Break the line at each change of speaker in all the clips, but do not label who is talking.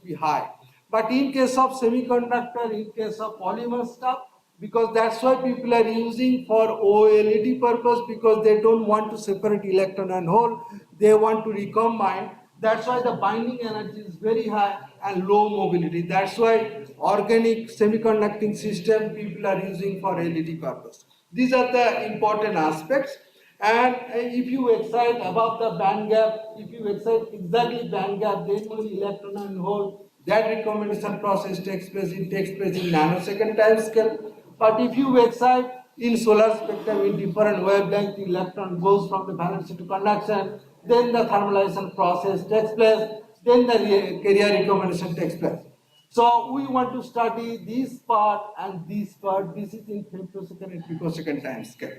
be high. But in case of semiconductor, in case of polymer stuff, because that's why people are using for OLED purpose, because they don't want to separate electron and hole, they want to recombine. That's why the binding energy is very high and low mobility. That's why organic semiconducting system people are using for LED purpose. These are the important aspects. And if you excite above the band gap, if you excite exactly band gap, then only electron and hole, that recombination process takes place. It takes place in nanosecond time scale. But if you excite in solar spectrum in different wavelength, the electron goes from the valency to conduction, then the thermalization process takes place, then the carrier recombination takes place. So we want to study this part and this part. This is in femtosecond and picosecond time scale.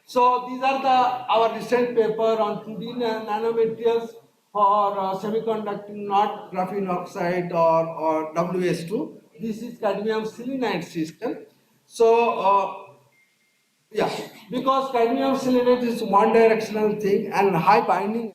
So these are our recent paper on 2D nanomaterials for semiconducting, not graphene oxide or WS2. This is cadmium selenide system. So yeah, because cadmium selenide is one directional thing and high binding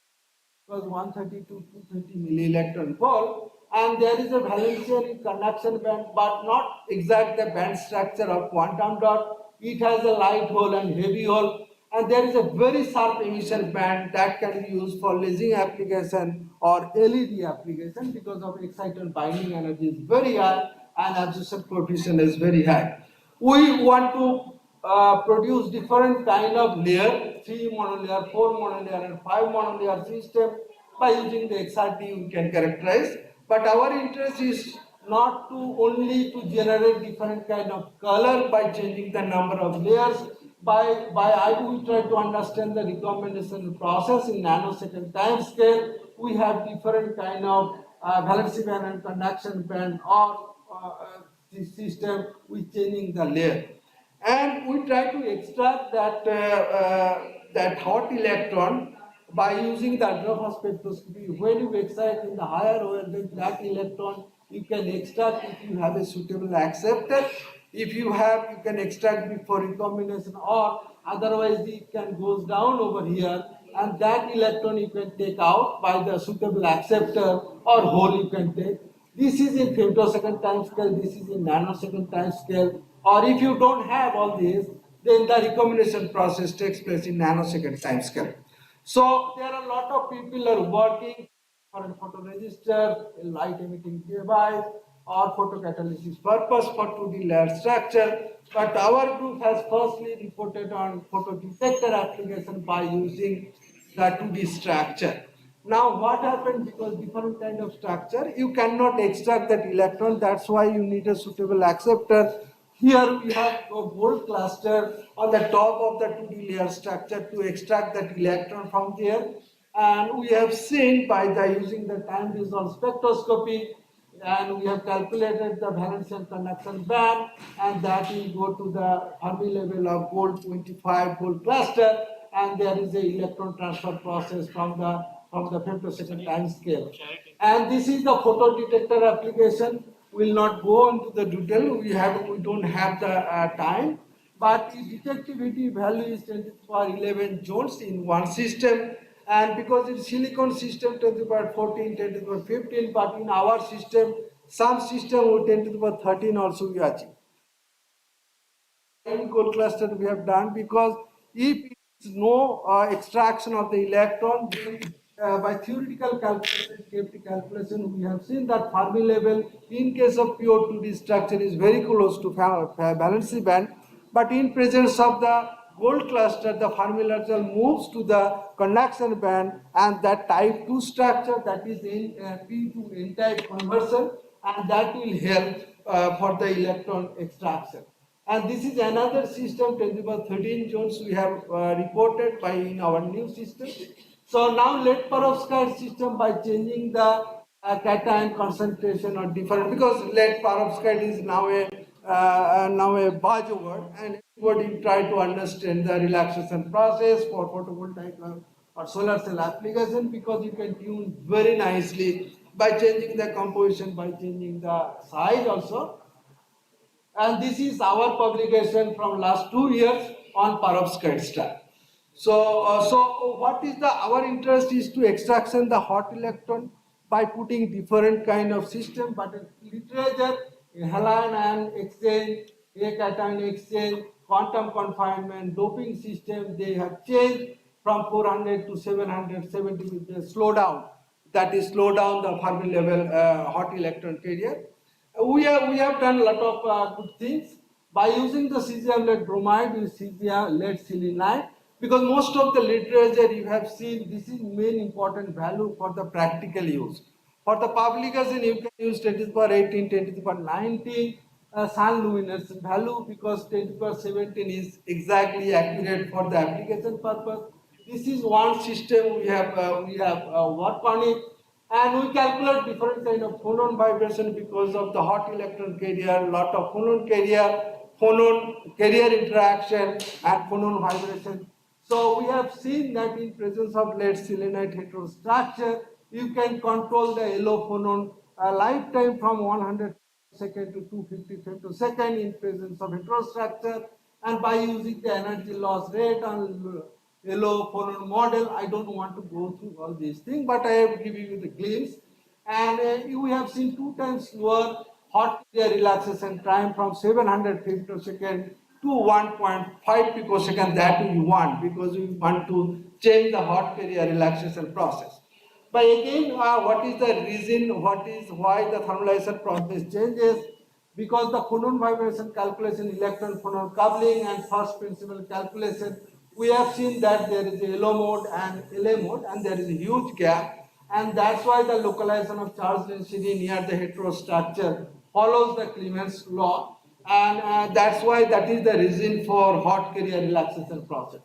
was 130 to 230 milli-electron volt, and there is a Valencian conduction band, but not exact the band structure of quantum dot. It has a light hole and heavy hole, and there is a very sharp emission band that can be used for lasing application or LED application because of exciton binding energy is very high and absorption coefficient is very high. We want to produce different kind of layer, 3 monolayer, 4 monolayer and 5 monolayer system. By using the XRD we can characterize, but our interest is not to only to generate different kind of color by changing the number of layers. We try to understand the recombination process in nanosecond time scale. We have different kind of valency band and conduction band or system with changing the layer, and we try to extract that hot electron by using the ultrafast spectroscopy. When you excite in the higher wavelength that electron, you can extract if you have a suitable acceptor. If you have, you can extract before recombination, or otherwise it can goes down over here, and that electron you can take out by the suitable acceptor or hole you can take. This is in femtosecond time scale, this is in nanosecond time scale, or if you don't have all this, then the recombination process takes place in nanosecond time scale. So there are a lot of people are working for a photoresistor, a light emitting device, or photocatalysis purpose for 2D layer structure. But our group has firstly reported on photodetector application by using the 2D structure. Now what happens, because different kind of structure, you cannot extract that electron, that's why you need a suitable acceptor. Here we have a gold cluster on the top of the 2D layer structure to extract that electron from there. And we have seen by using the time resolved spectroscopy, and we have calculated the valence and conduction band, and that will go to the Fermi level of gold 25 gold cluster, and there is a electron transfer process from the femtosecond time scale. And this is the photodetector application. Will not go into the detail. We don't have the time, but the detectivity value is 10 to the power 11 joules in one system, and because it's silicon system 10 to the power 14, 10 to the power 15, but in our system, some system with 10 to the power 13 also we achieve. Gold cluster we have done, because if it's no extraction of the electron, then by theoretical calculation, KFT calculation, we have seen that Fermi level in case of pure 2D structure is very close to valency band, but in presence of the gold cluster, the Fermi level moves to the conduction band, and that type 2 structure, that is in P to N type conversion, and that will help for the electron extraction. And this is another system, 10 to the power 13 joules we have reported by in our new system. So now lead perovskite system, by changing the cation concentration or different, because lead perovskite is now a buzzword, and everybody try to understand the relaxation process for photovoltaic or solar cell application, because you can tune very nicely by changing the composition, by changing the size also. And this is our publication from last 2 years on perovskite stack. So what is our interest is to extraction the hot electron, by putting different kind of system, but in literature, halide ion exchange, A-cation exchange, quantum confinement, doping system, they have changed from 400 to 770 with the slowdown. That is slow down the Fermi level hot electron carrier. We have done a lot of good things by using the cesium lead bromide with cesium lead selenide, because most of the literature you have seen, this is main important value for the practical use. For the publication, you can use 10 to the power 18, 10 to the power 19 sun luminescence value, because 10 to the power 17 is exactly accurate for the application purpose. This is one system we have worked on it, and we calculate different kind of phonon vibration because of the hot electron carrier, lot of phonon carrier interaction and phonon vibration. So we have seen that in presence of lead selenide heterostructure, you can control the yellow phonon lifetime from 100 second to 250 femtosecond in presence of heterostructure, and by using the energy loss rate and yellow phonon model. I don't want to go through all these things, but I have given you the glimpse. And we have seen 2 times lower hot carrier relaxation time from 700 femtosecond to 1.5 picosecond, that we want, because we want to change the hot carrier relaxation process. But again, what is the reason, why the thermalization process changes? Because the phonon vibration calculation, electron phonon coupling and first principle calculation, we have seen that there is a yellow mode and LA mode, and there is a huge gap, and that's why the localization of charge density near the heterostructure follows the Clemens law, and that's why that is the reason for hot carrier relaxation process.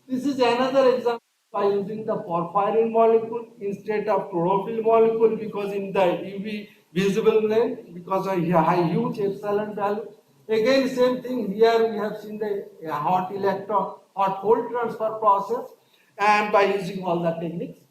This is another example by using the porphyrin molecule instead of chlorophyll molecule, because in the UV visible range, because of high huge epsilon value. Again, same thing here, we have seen the hot hole transfer process, and by using all the techniques.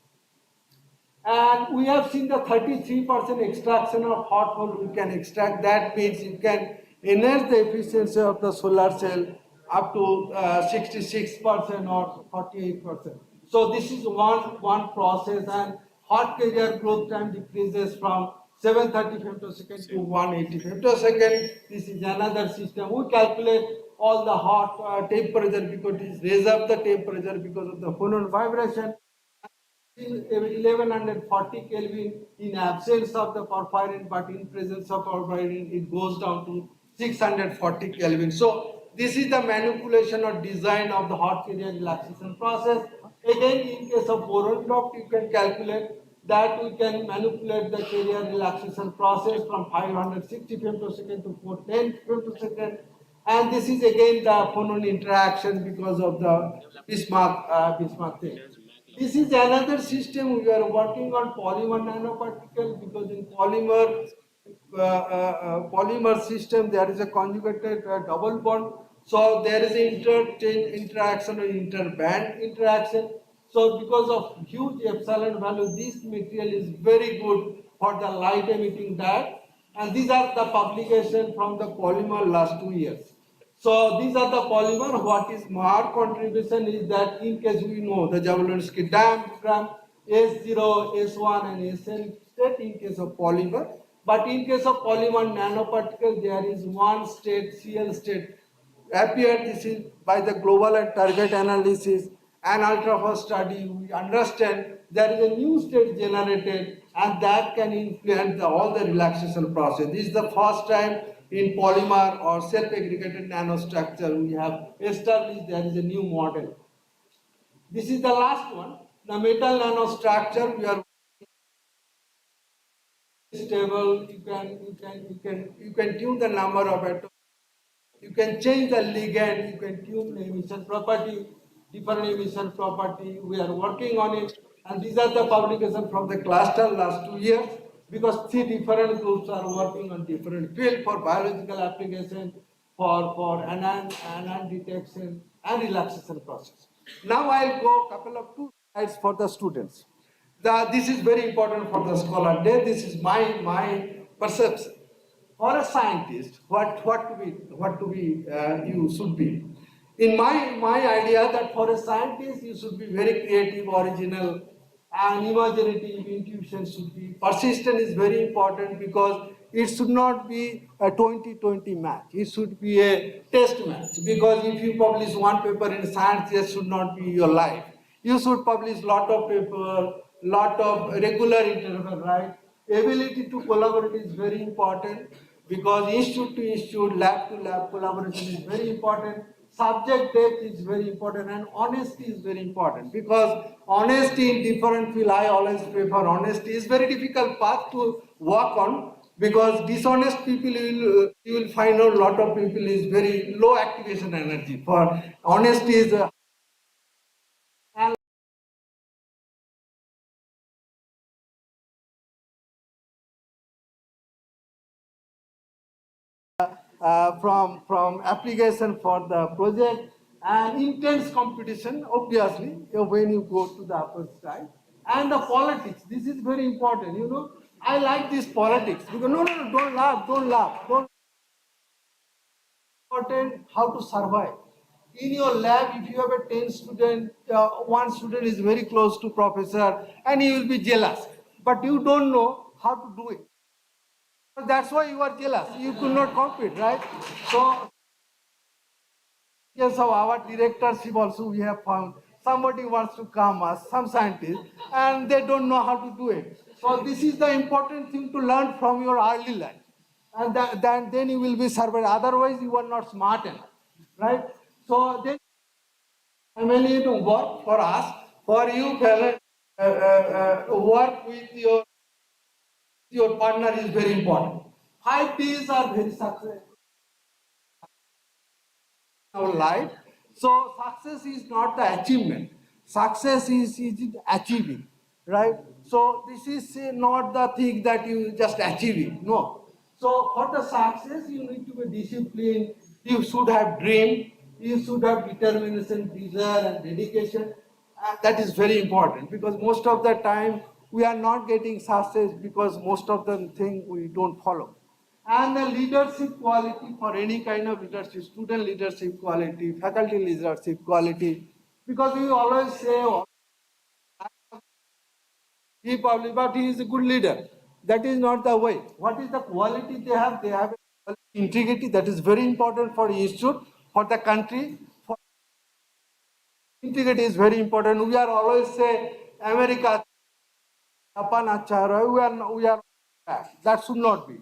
And we have seen the 33% extraction of hot hole we can extract. That means you can enhance the efficiency of the solar cell up to 66% or 48%. So this is one process, and hot carrier growth time decreases from 730 femtosecond to 180 femtosecond. This is another system. We calculate all the hot temperature, because it raises up the temperature because of the phonon vibration. In 1140 Kelvin in absence of the porphyrin, but in presence of porphyrin it goes down to 640 Kelvin. So this is the manipulation or design of the hot carrier relaxation process. Again, in case of boron drop, you can calculate that we can manipulate the carrier relaxation process from 560 femtosecond to 410 femtosecond. And this is again the phonon interaction because of the Bismarck thing. This is another system. We are working on polymer nanoparticle, because in polymer system there is a conjugated double bond. So there is an interchange interaction or interband interaction. So because of huge epsilon value, this material is very good for the light emitting diode. And these are the publication from the polymer last 2 years. So these are the polymer. What is our contribution is that in case we know the Jablonski diagram S0, S1 and Sn state in case of polymer. But in case of polymer nanoparticle, there is one state, Cl state appeared. This is by the global and target analysis and ultrafast study. We understand there is a new state generated, and that can influence all the relaxation process. This is the first time in polymer or self-aggregated nanostructure we have established there is a new model. This is the last one. The metal nanostructure, we are stable. You can tune the number of atoms. You can change the ligand, you can tune the emission property, different emission property. We are working on it, and these are the publications from the cluster last 2 years, because 3 different groups are working on different field for biological application, for anion detection and relaxation process. Now I'll go couple of 2 slides for the students. This is very important for the scholar day. This is my perception. For a scientist, what to be you should be. In my idea that for a scientist you should be very creative, original, and imaginative intuition should be. Persistent is very important because it should not be a 20-20 match. It should be a test match because if you publish one paper in science, it should not be your life. You should publish lot of paper, lot of regular interval, right? Ability to collaborate is very important because institute to institute, lab to lab collaboration is very important. Subject depth is very important and honesty is very important because honesty in different field, I always prefer honesty. Is very difficult path to work on because dishonest people you will find out a lot of people is very low activation energy. For honesty is and from application for the project and intense competition obviously when you go to the upper side and the politics, this is very important, you know. I like this politics because no, don't laugh, important how to survive in your lab. If you have a 10 student, one student is very close to professor and he will be jealous, but you don't know how to do it. That's why you are jealous, you could not compete, right? So yes, of our directorship also we have found somebody wants to come as some scientist and they don't know how to do it. So this is the important thing to learn from your early life. And then you will be surveyed. Otherwise you are not smart enough. Right? So then family to work for us, for you parents, work with your partner is very important. 5 Ps are very successful our life. So success is not the achievement. Success is achieving, right? So this is not the thing that you just achieving. No. So for the success, you need to be disciplined. You should have dream. You should have determination, desire, and dedication. That is very important because most of the time we are not getting success because most of the thing we don't follow. And the leadership quality for any kind of leadership, student leadership quality, faculty leadership quality, because we always say, oh, he probably, but he is a good leader. That is not the way. What is the quality they have? They have integrity. That is very important for institute, for the country. For integrity is very important. We are always say America, Japan, Achara. We are bad. That should not be.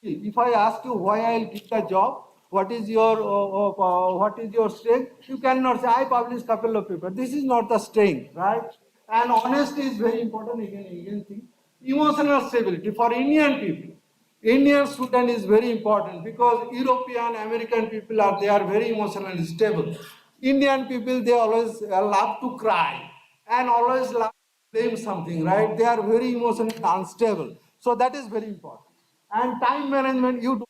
If I ask you why I'll get the job, what is your strength? You cannot say I publish couple of papers. This is not the strength, right? And honesty is very important again thing. Emotional stability for Indian people. Indian student is very important because European, American people they are very emotionally stable. Indian people they always love to cry and always love to blame something, right? They are very emotionally unstable. So that is very important. And time management, you do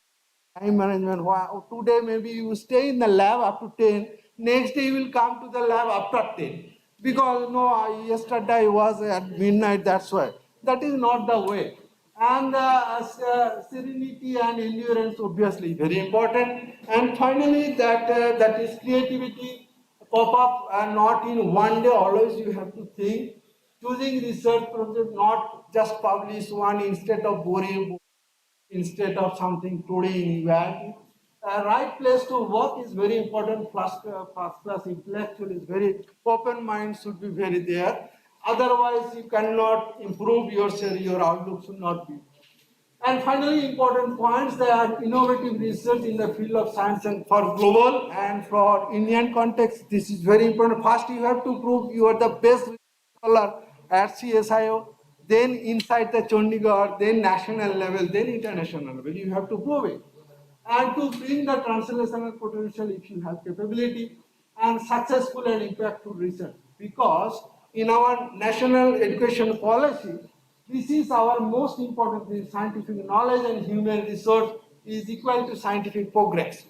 time management. Today maybe you stay in the lab up to 10, next day you will come to the lab after 10. Because no, yesterday I was at midnight, that's why. That is not the way. And serenity and endurance obviously very important. And finally that is creativity pop up and not in one day, always you have to think. Choosing research project, not just publish one instead of boring instead of something today in evaluation. A right place to work is very important. First class intellectual is very open mind should be very there. Otherwise, you cannot improve yourself. Your outlook should not be. And finally, important points that innovative research in the field of science and for global and for Indian context, this is very important. First, you have to prove you are the best scholar at CSIO, then inside the Chandigarh, then national level, then international level. You have to prove it. And to bring the translational potential if you have capability and successful and impactful research. Because in our national education policy, this is our most important thing. Scientific knowledge and human resource is equal to scientific progress.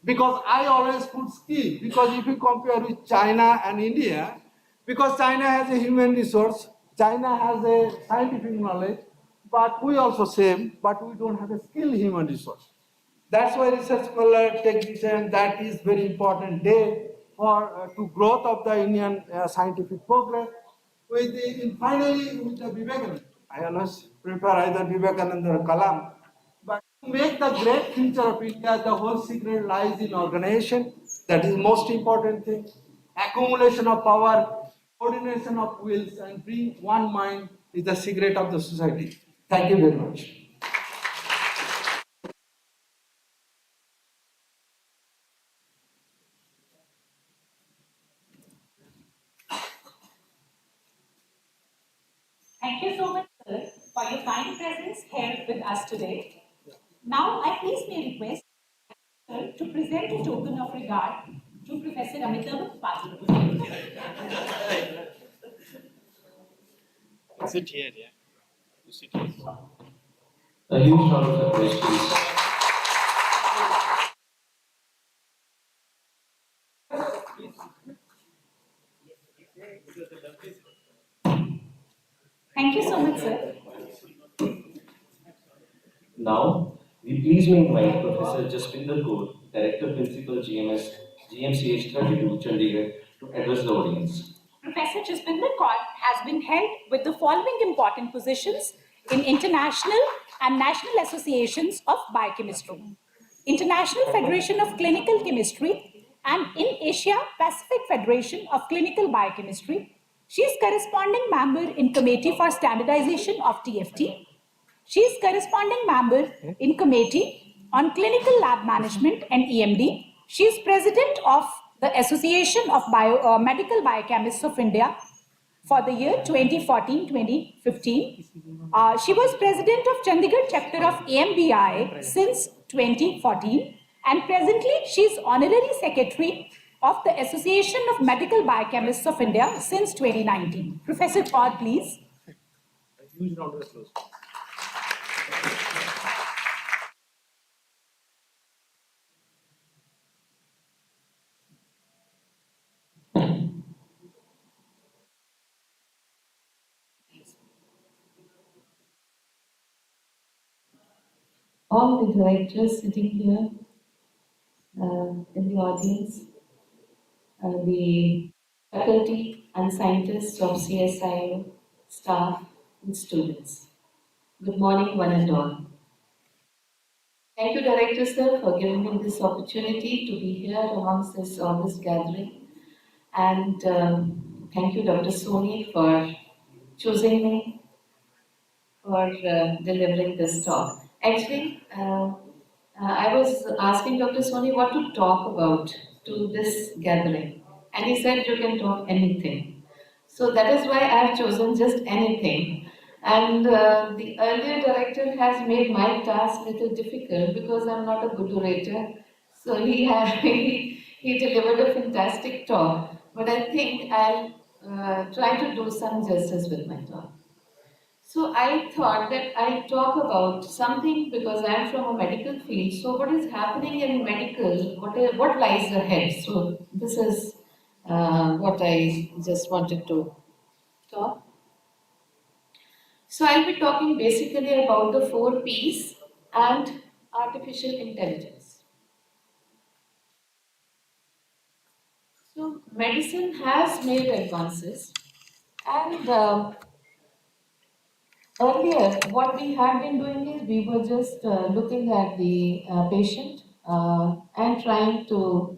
Because I always put skill, because if you compare with China and India, because China has a human resource, China has a scientific knowledge, but we also same, but we don't have a skilled human resource. That's why research scholar technician, that is very important. They for to growth of the Indian scientific progress. Finally, with the Vivekananda, I always prefer either Vivekananda or Kalam. But to make the great future of India, the whole secret lies in organization. That is most important thing. Accumulation of power, coordination of wills, and being one mind is the secret of the society. Thank you very much.
Thank you so much, sir, for your kind presence here with us today. Now, I please may request sir to present a token of regard to Professor Amitabh Patil.
Sit here, yeah. You sit here.
A huge round of applause, please.
Thank you so much, sir.
Now, we please may invite Professor Jaspinder Kaur, Director Principal GMS, GMCH 32, Chandigarh, to address the audience.
Professor Jaspinder Kaur has been held with the following important positions in international and national associations of biochemistry, International Federation of Clinical Chemistry, and in Asia Pacific Federation of Clinical Biochemistry. She is corresponding member in Committee for Standardization of TFT. She is corresponding member in Committee on Clinical Lab Management and EMD. She is president of the Association of Medical Biochemists of India for the year 2014-2015. She was president of Chandigarh chapter of AMBI since 2014, and presently she is honorary secretary of the Association of Medical Biochemists of India since 2019. Professor Kaur, please.
A huge round of applause.
All the directors sitting here in the audience, the faculty and scientists of CSIO, staff and students. Good morning, one and all. Thank you, Director Sir, for giving me this opportunity to be here amongst this august gathering. And thank you, Dr. Soni, for choosing me for delivering this talk. Actually, I was asking Dr. Soni what to talk about to this gathering, and he said you can talk anything. So that is why I have chosen just anything. And the earlier director has made my task a little difficult because I'm not a good orator. So he delivered a fantastic talk, but I think I'll try to do some justice with my talk. So I thought that I talk about something because I'm from a medical field. So what is happening in medical? What lies ahead? So this is what I just wanted to talk. So I'll be talking basically about the four P's and artificial intelligence. So medicine has made advances, and earlier, what we had been doing is we were just looking at the patient and trying to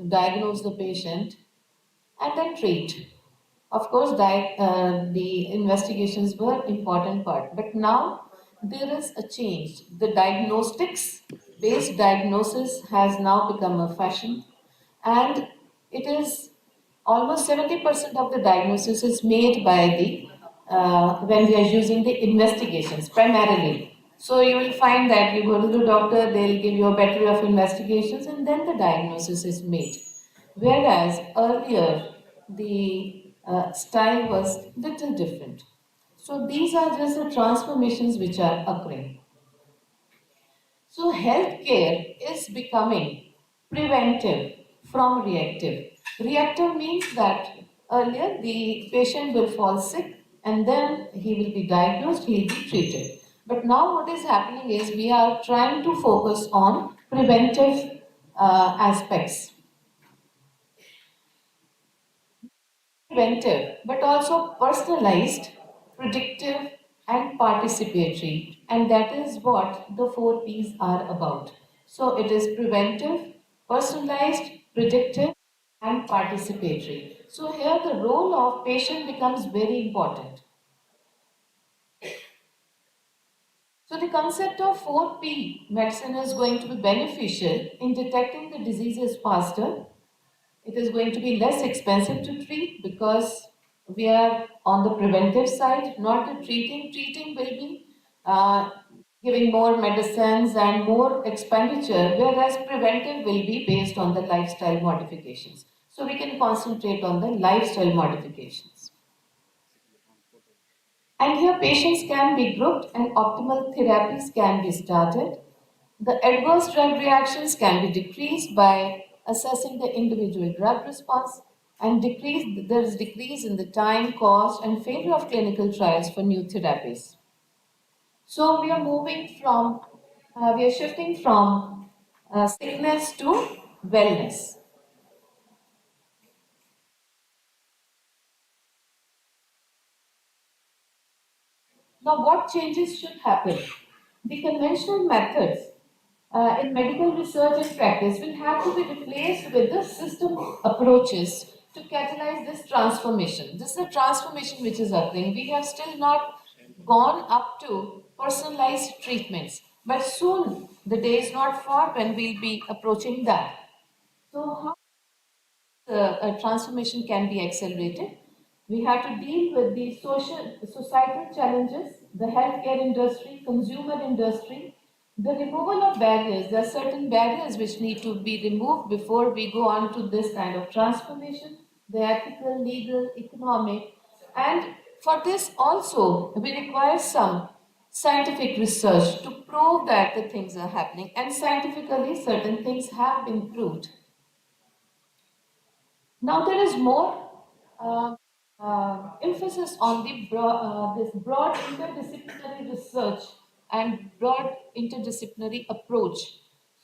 diagnose the patient and then treat. Of course, the investigations were important part, but now there is a change. The diagnostics based diagnosis has now become a fashion, and it is almost 70% of the diagnosis is made by the when we are using the investigations primarily. So you will find that you go to the doctor, they'll give you a battery of investigations, and then the diagnosis is made. Whereas earlier the style was little different. So these are just the transformations which are occurring. So healthcare is becoming preventive from reactive. Reactive means that earlier the patient will fall sick and then he will be diagnosed, he will be treated. But now what is happening is we are trying to focus on preventive aspects. preventive, but also personalized, predictive, and participatory. And that is what the 4 Ps are about. So it is preventive, personalized, predictive, and participatory. So here the role of patient becomes very important. So the concept of 4P medicine is going to be beneficial in detecting the diseases faster. It is going to be less expensive to treat because we are on the preventive side, not the treating. Treating will be giving more medicines and more expenditure, whereas preventive will be based on the lifestyle modifications. So we can concentrate on the lifestyle modifications. And here patients can be grouped and optimal therapies can be started. The adverse drug reactions can be decreased by assessing the individual drug response and there is decrease in the time, cost and failure of clinical trials for new therapies. So we are shifting from sickness to wellness. Now, what changes should happen? The conventional methods in medical research and practice will have to be replaced with the system approaches to catalyze this transformation. This is a transformation which is occurring. We have still not gone up to personalized treatments, but soon the day is not far when we'll be approaching that. So, how a transformation can be accelerated? We have to deal with the societal challenges, the healthcare industry, consumer industry, the removal of barriers. There are certain barriers which need to be removed before we go on to this kind of transformation, the ethical, legal, economic. And for this also, we require some scientific research to prove that the things are happening. And scientifically, certain things have been proved. Now there is more emphasis on this broad interdisciplinary research and broad interdisciplinary approach.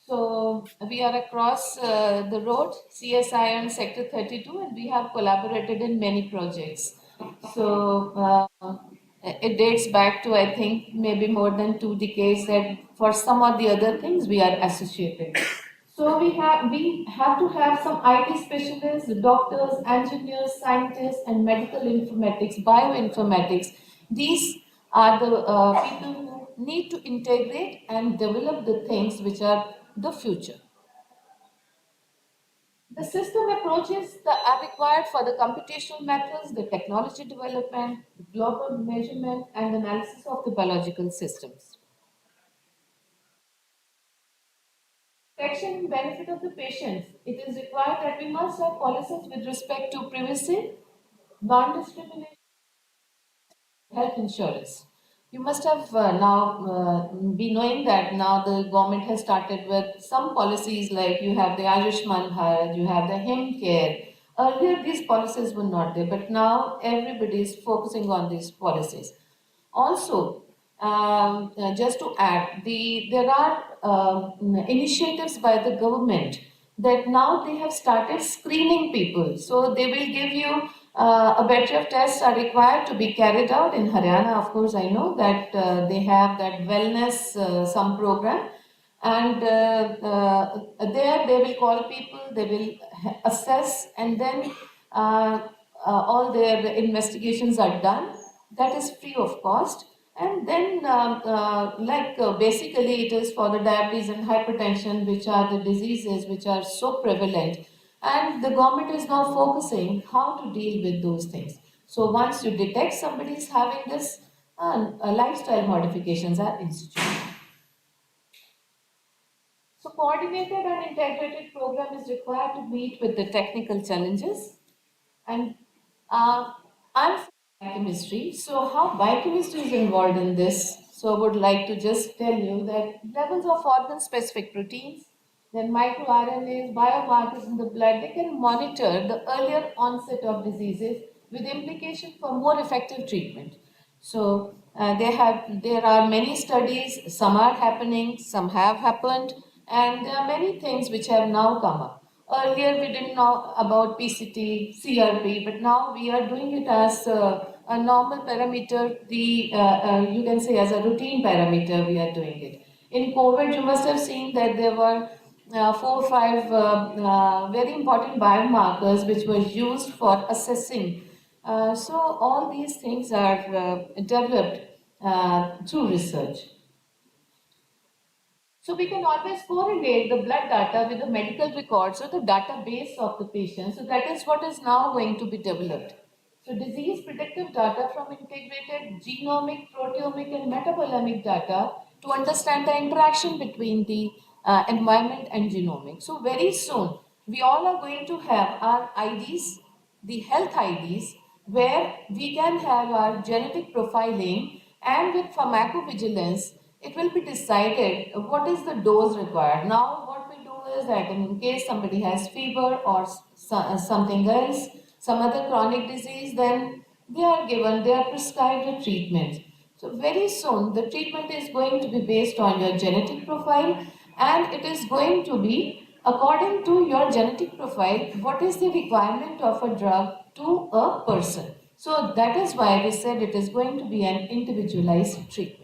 So we are across the road, CSIO and Sector 32, and we have collaborated in many projects. So it dates back to, I think, maybe more than 2 decades that for some or the other things we are associated. So we have to have some IT specialists, doctors, engineers, scientists, and medical informatics, bioinformatics. These are the people who need to integrate and develop the things which are the future. The system approaches that are required for the computational methods, the technology development, the global measurement, and analysis of the biological systems. Protection and benefit of the patients. It is required that we must have policies with respect to privacy, non-discrimination, health insurance. You must have now be knowing that now the government has started with some policies like you have the Ayushman Bharat, you have the Hem Care. Earlier these policies were not there, but now everybody is focusing on these policies. Also, just to add, there are initiatives by the government that now they have started screening people. So they will give you a battery of tests are required to be carried out in Haryana. Of course, I know that they have that wellness some program, and there they will call people, they will assess, and then all their investigations are done. That is free of cost. And then, basically, it is for the diabetes and hypertension, which are the diseases which are so prevalent. And the government is now focusing how to deal with those things. So once you detect somebody is having this, lifestyle modifications are instituted. So coordinated and integrated program is required to meet with the technical challenges. And I'm from biochemistry, so how biochemistry is involved in this? So I would like to just tell you that levels of organ-specific proteins, then microRNAs, biomarkers in the blood, they can monitor the earlier onset of diseases with implication for more effective treatment. So there are many studies, some are happening, some have happened, and there are many things which have now come up. Earlier, we didn't know about PCT, CRP, but now we are doing it as a normal parameter. You can say as a routine parameter, we are doing it. In COVID, you must have seen that there were 4 or 5 very important biomarkers which were used for assessing. So all these things are developed through research. So we can always correlate the blood data with the medical records or the database of the patient. So that is what is now going to be developed. So disease predictive data from integrated genomic, proteomic and metabolemic data to understand the interaction between the environment and genomics. So very soon we all are going to have our IDs, the health IDs, where we can have our genetic profiling, and with pharmacovigilance it will be decided what is the dose required. Now, what we do is that in case somebody has fever or something else, some other chronic disease, then they are prescribed a treatment. So, very soon, the treatment is going to be based on your genetic profile, and it is going to be according to your genetic profile, what is the requirement of a drug to a person. So, that is why we said it is going to be an individualized treatment.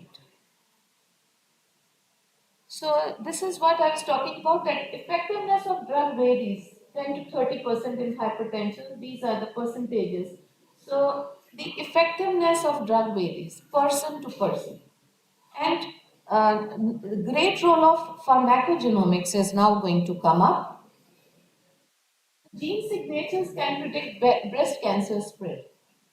So this is what I was talking about, that effectiveness of drug varies 10 to 30% in hypertension. These are the percentages. So the effectiveness of drug varies person to person. And great role of pharmacogenomics is now going to come up. Gene signatures can predict breast cancer spread.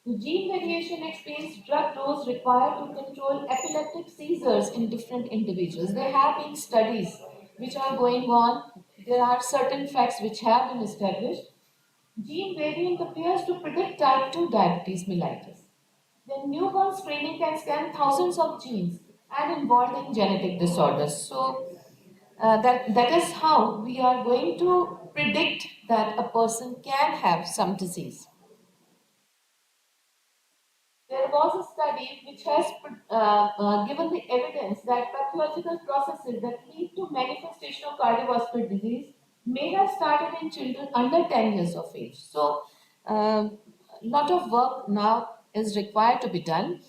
The gene variation explains drug dose required to control epileptic seizures in different individuals. There have been studies which are going on. There are certain facts which have been established. Gene variant appears to predict type 2 diabetes mellitus. Then newborn screening can scan thousands of genes and involved in genetic disorders. So that is how we are going to predict that a person can have some disease. There was a study which has given the evidence that pathological processes that lead to manifestation of cardiovascular disease may have started in children under 10 years of age. So, a lot of work now is required to be done,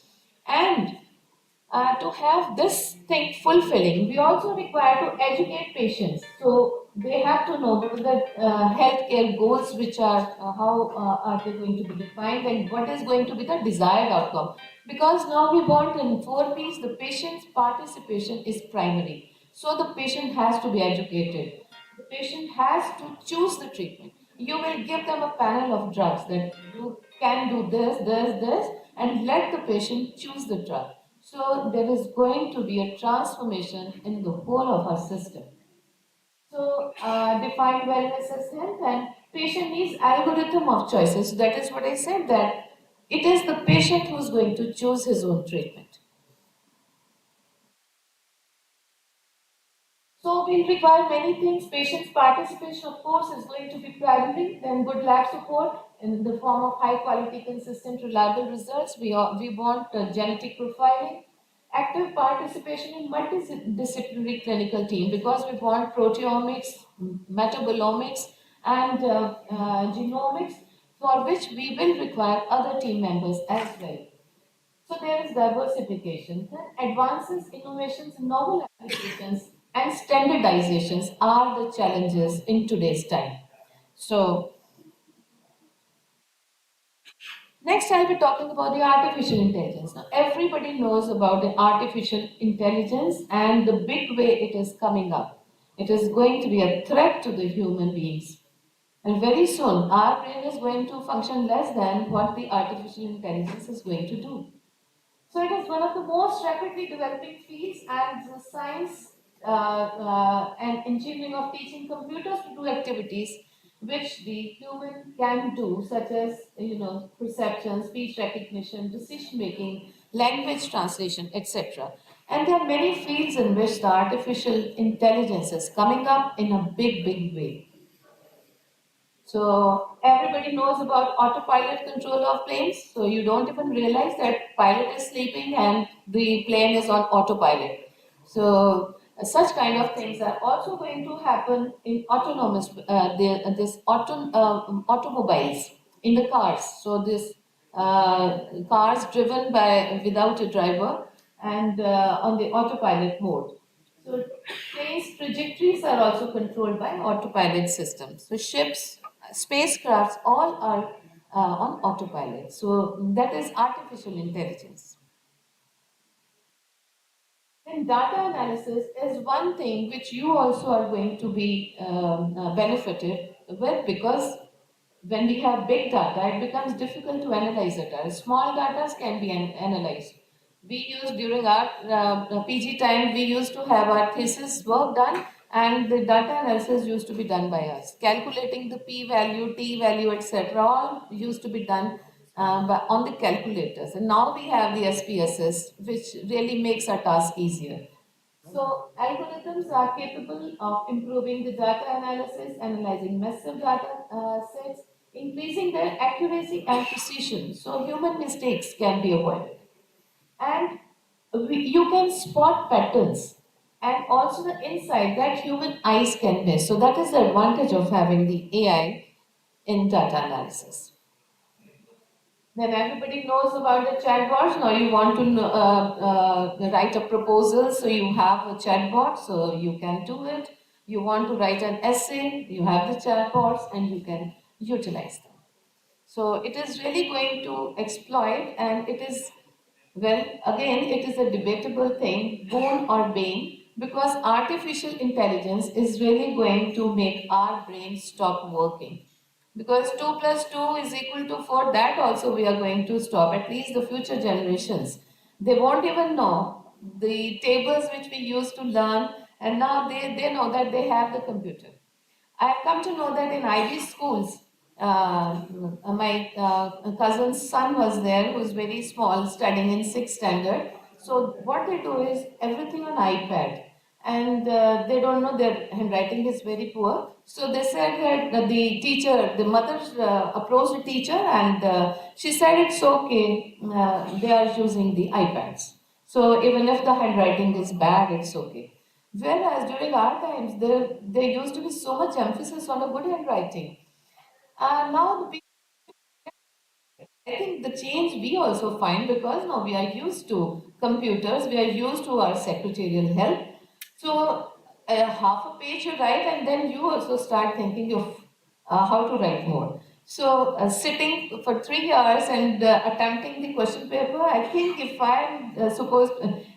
and to have this thing fulfilling, we also require to educate patients. So they have to know what are the healthcare goals, which are how are they going to be defined, and what is going to be the desired outcome. Because now we want in 4Ps, the patient's participation is primary. So the patient has to be educated. The patient has to choose the treatment. You will give them a panel of drugs that you can do this, and let the patient choose the drug. So there is going to be a transformation in the whole of our system. So define wellness as health, and patient needs algorithm of choices. So that is what I said, that it is the patient who is going to choose his own treatment. So we'll require many things. Patient's participation, of course, is going to be primary. Then good lab support in the form of high quality, consistent, reliable results. We want genetic profiling, active participation in multidisciplinary clinical team, because we want proteomics, metabolomics, and genomics, for which we will require other team members as well. So there is diversification. Then advances, innovations, novel applications, and standardizations are the challenges in today's time. So next I'll be talking about the artificial intelligence. Now everybody knows about the artificial intelligence and the big way it is coming up. It is going to be a threat to the human beings. And very soon our brain is going to function less than what the artificial intelligence is going to do. So it is one of the most rapidly developing fields, and the science and engineering of teaching computers to do activities which the human can do, such as perception, speech recognition, decision making, language translation, etc. And there are many fields in which the artificial intelligence is coming up in a big way. So everybody knows about autopilot control of planes. So you don't even realize that pilot is sleeping and the plane is on autopilot. So such kind of things are also going to happen in autonomous, automobiles in the cars. So this cars driven by without a driver and on the autopilot mode. So trains trajectories are also controlled by autopilot systems. So ships, spacecrafts, all are on autopilot. So that is artificial intelligence. Then data analysis is one thing which you also are going to be benefited with, because when we have big data, it becomes difficult to analyze the data. Small data can be analyzed. We used during our PG time, we used to have our thesis work done, and the data analysis used to be done by us. Calculating the p value, t value, etc., all used to be done on the calculators. And now we have the SPSS, which really makes our task easier. So algorithms are capable of improving the data analysis, analyzing massive data sets, increasing their accuracy and precision. So human mistakes can be avoided. And you can spot patterns and also the insight that human eyes can miss. So that is the advantage of having the AI in data analysis. Then everybody knows about the chatbots. Now you want to write a proposal, so you have a chatbot, so you can do it. You want to write an essay, you have the chatbots, and you can utilize them. So it is really going to exploit, and it is, well, again, it is a debatable thing, boon or bane, because artificial intelligence is really going to make our brain stop working. Because 2 plus 2 is equal to 4, that also we are going to stop, at least the future generations. They won't even know the tables which we used to learn, and now they know that they have the computer. I have come to know that in IB schools, my cousin's son was there, who is very small, studying in 6th standard. So what they do is everything on iPad, and they don't know, their handwriting is very poor. So they said that the teacher, the mother approached the teacher, and she said it's okay, they are using the iPads. So even if the handwriting is bad, it's okay. Whereas during our times, there used to be so much emphasis on a good handwriting. Now the I think the change we also find, because now we are used to computers, we are used to our secretarial help. So half a page you write, and then you also start thinking of how to write more. So sitting for 3 hours and attempting the question paper, I think if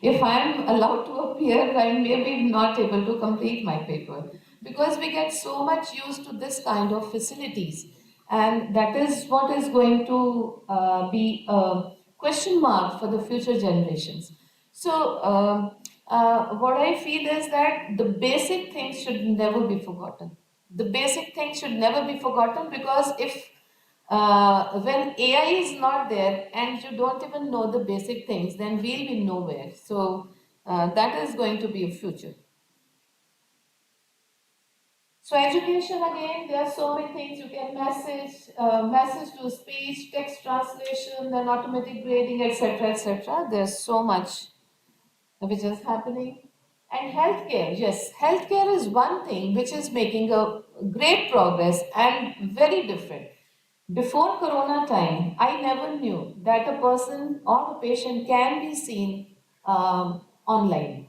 if I'm allowed to appear, I'm maybe not able to complete my paper, because we get so much used to this kind of facilities, and that is what is going to be a question mark for the future generations. So what I feel is that the basic things should never be forgotten. The basic things should never be forgotten, because if when AI is not there and you don't even know the basic things, then we'll be nowhere. So that is going to be a future. So education, again, there are so many things you can message to speech, text translation, then automatic grading, etc., etc. There's so much which is happening. And healthcare, yes, healthcare is one thing which is making a great progress and very different. Before Corona time, I never knew that a person or a patient can be seen online.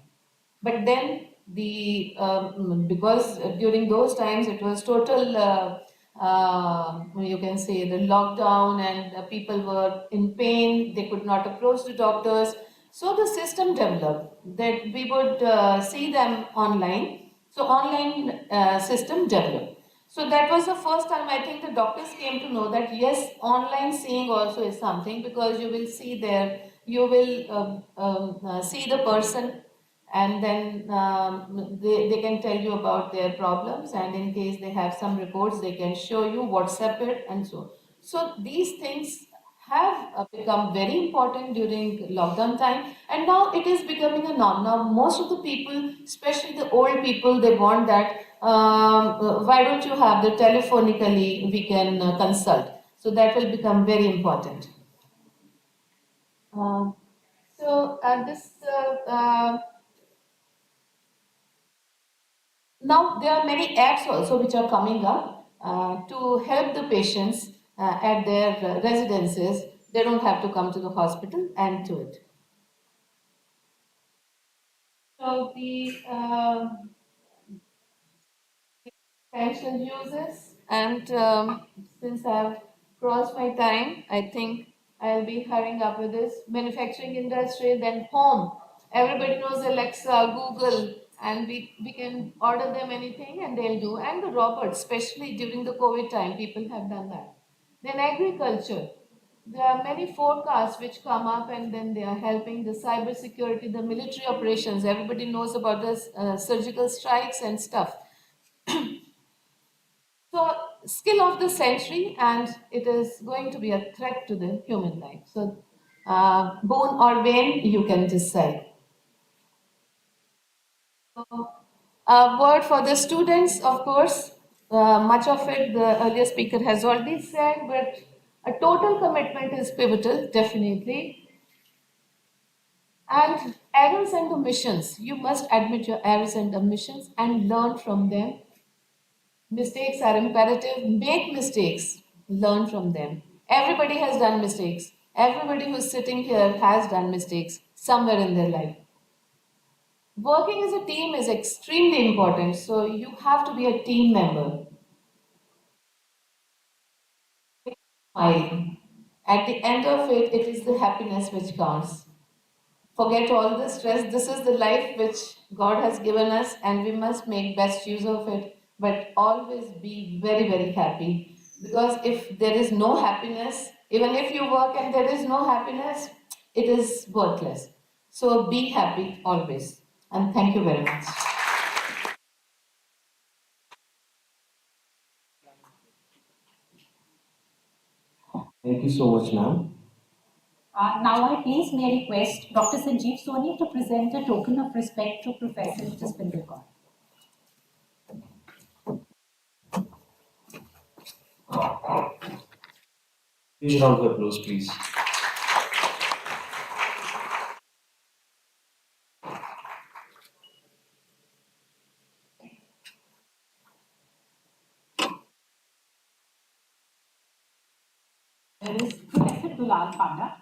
But then because during those times it was total, you can say, the lockdown, and people were in pain, they could not approach the doctors. So the system developed that we would see them online. So online system developed. So that was the first time I think the doctors came to know that yes, online seeing also is something, because you will see there, you will see the person, and then they can tell you about their problems, and in case they have some reports, they can show you, WhatsApp it, and so these things have become very important during lockdown time, and now it is becoming a norm. Now most of the people, especially the old people, they want that why don't you have the telephonically we can consult, so that will become very important. Uh, so this Now, there are many apps also which are coming up to help the patients at their residences. They don't have to come to the hospital and do it. So the potential uses, and since I've crossed my time, I think I'll be hurrying up with this. Manufacturing industry, then home. Everybody knows Alexa, Google, and we can order them anything and they'll do. And the robots, especially during the COVID time, people have done that. Then agriculture. There are many forecasts which come up and then they are helping the cyber security, the military operations. Everybody knows about the surgical strikes and stuff. So, skill of the century, and it is going to be a threat to the human life. So, boon or bane, you can decide. So, a word for the students, of course. Much of it the earlier speaker has already said, but a total commitment is pivotal, definitely. And errors and omissions, you must admit your errors and omissions and learn from them. Mistakes are imperative. Make mistakes, learn from them. Everybody has done mistakes. Everybody who's sitting here has done mistakes somewhere in their life. Working as a team is extremely important, so you have to be a team member. Smile. At the end of it, it is the happiness which counts. Forget all the stress. This is the life which God has given us, and we must make best use of it. But always be very, very happy. Because if there is no happiness, even if you work and there is no happiness, it is worthless. So be happy always. And thank you very much.
Thank you so much, ma'am.
Now I please may request Dr. Sanjeev Soni to present a token of respect to Professor Jaspinder Kaur.
Please round of applause, please.
There is Professor Dulal Panda.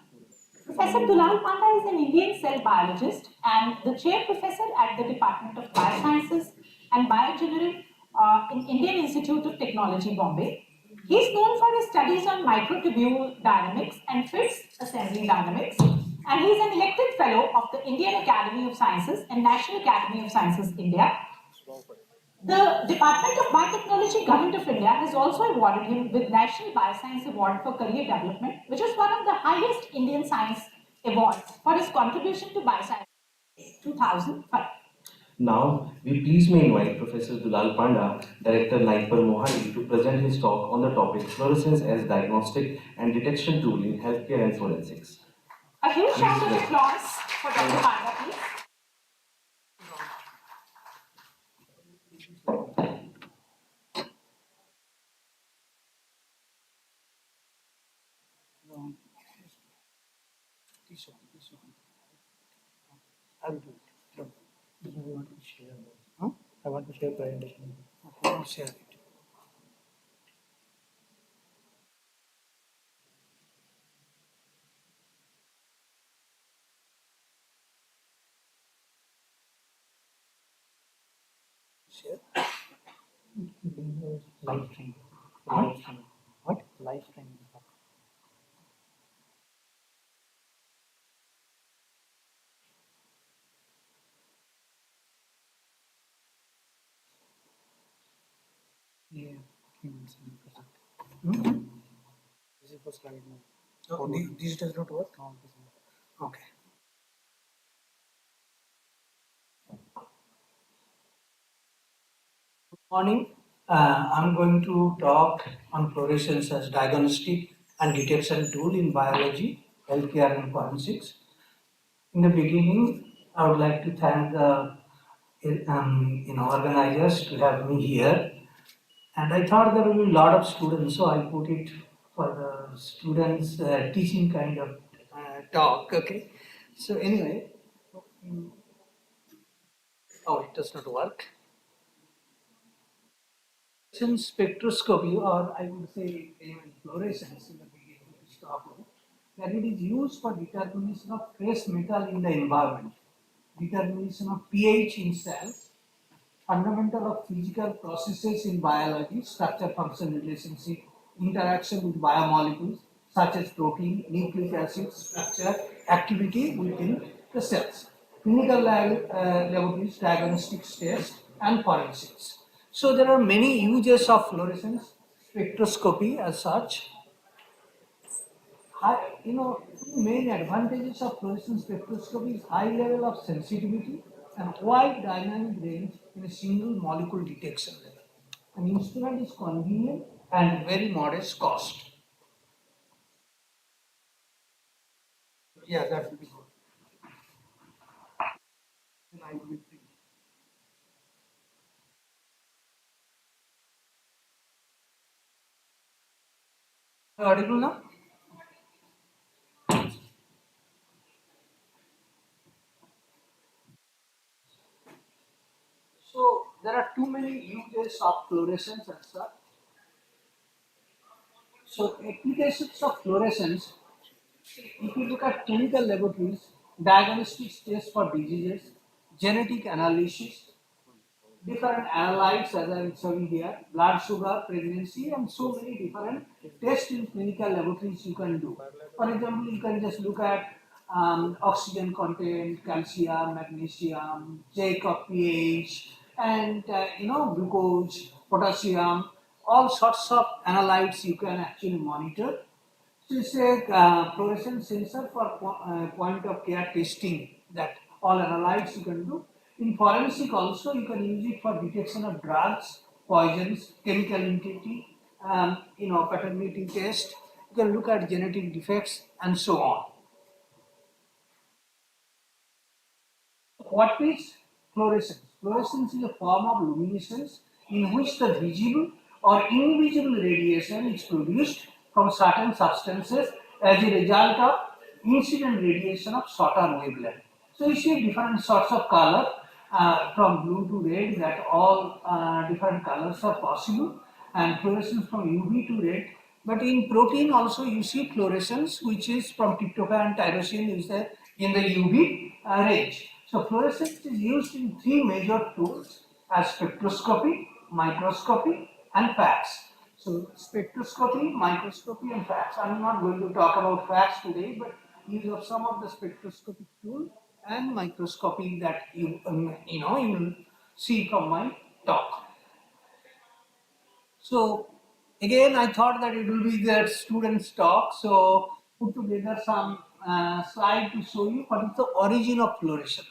Professor Dulal Panda is an Indian cell biologist and the chair professor at the Department of Biosciences and Bioengineering in Indian Institute of Technology, Bombay. He is known for his studies on microtubule dynamics and fixed assembly dynamics, and he is an elected fellow of the Indian Academy of Sciences and National Academy of Sciences, India. The Department of Biotechnology, Government of India, has also awarded him with National Bioscience Award for Career Development, which is one of the highest Indian science awards for his contribution to bioscience 2005.
Now, we please may invite Professor Dulal Panda, Director Naipar Mohali, to present his talk on the topic Fluorescence as Diagnostic and Detection Tool in Healthcare and Forensics.
A huge round of applause for Dr. Panda, please.
I will do it. Don't worry. I want to share. Huh? I want to share presentation. Okay, I'll share it. Share. Live stream. Live stream. What? Live stream. Yeah. Hmm? This is for slide now. Oh, this does not work? No, it does not. Okay. Morning. I'm going to talk on fluorescence as diagnostic and detection tool in biology, healthcare, and forensics. In the beginning, I would like to thank the organizers to have me here. And I thought there will be a lot of students, so I put it for the students teaching kind of talk. Okay. So anyway, oh, it does not work. Since spectroscopy, or I would say even fluorescence in the beginning to start with, that it is used for determination of trace metal in the environment, determination of pH in cells, fundamental of physical processes in biology, structure function relationship, interaction with biomolecules such as protein, nucleic acid structure, activity within the cells. Clinical laboratories, diagnostics tests, and forensics. So there are many uses of fluorescence spectroscopy as such. Main advantages of fluorescence spectroscopy is high level of sensitivity and wide dynamic range in a single molecule detection level. An instrument is convenient and very modest cost. Yeah, that will be good. Then I will be free. Audible now? So there are too many uses of fluorescence and such. So applications of fluorescence, if you look at clinical laboratories, diagnostics tests for diseases, genetic analysis, different analytes as I am showing here, blood sugar, pregnancy, and so many different tests in clinical laboratories you can do. For example, you can just look at oxygen content, calcium, magnesium, check of pH, and glucose, potassium, all sorts of analytes you can actually monitor. So it's a fluorescent sensor for point of care testing that all analytes you can do. In forensic also you can use it for detection of drugs, poisons, chemical entity, paternity test. You can look at genetic defects and so on. What is fluorescence? Fluorescence is a form of luminescence in which the visible or invisible radiation is produced from certain substances as a result of incident radiation of shorter wavelength. So you see different sorts of color from blue to red, that all different colors are possible, and fluorescence from UV to red. But in protein also you see fluorescence, which is from tryptophan, tyrosine is there in the UV range. So fluorescence is used in three major tools as spectroscopy, microscopy, and FACS. So spectroscopy, microscopy, and FACS. I'm not going to talk about FACS today, but use of some of the spectroscopic tool and microscopy that you will see from my talk. So again, I thought that it will be the students' talk. So put together some slide to show you what is the origin of fluorescence.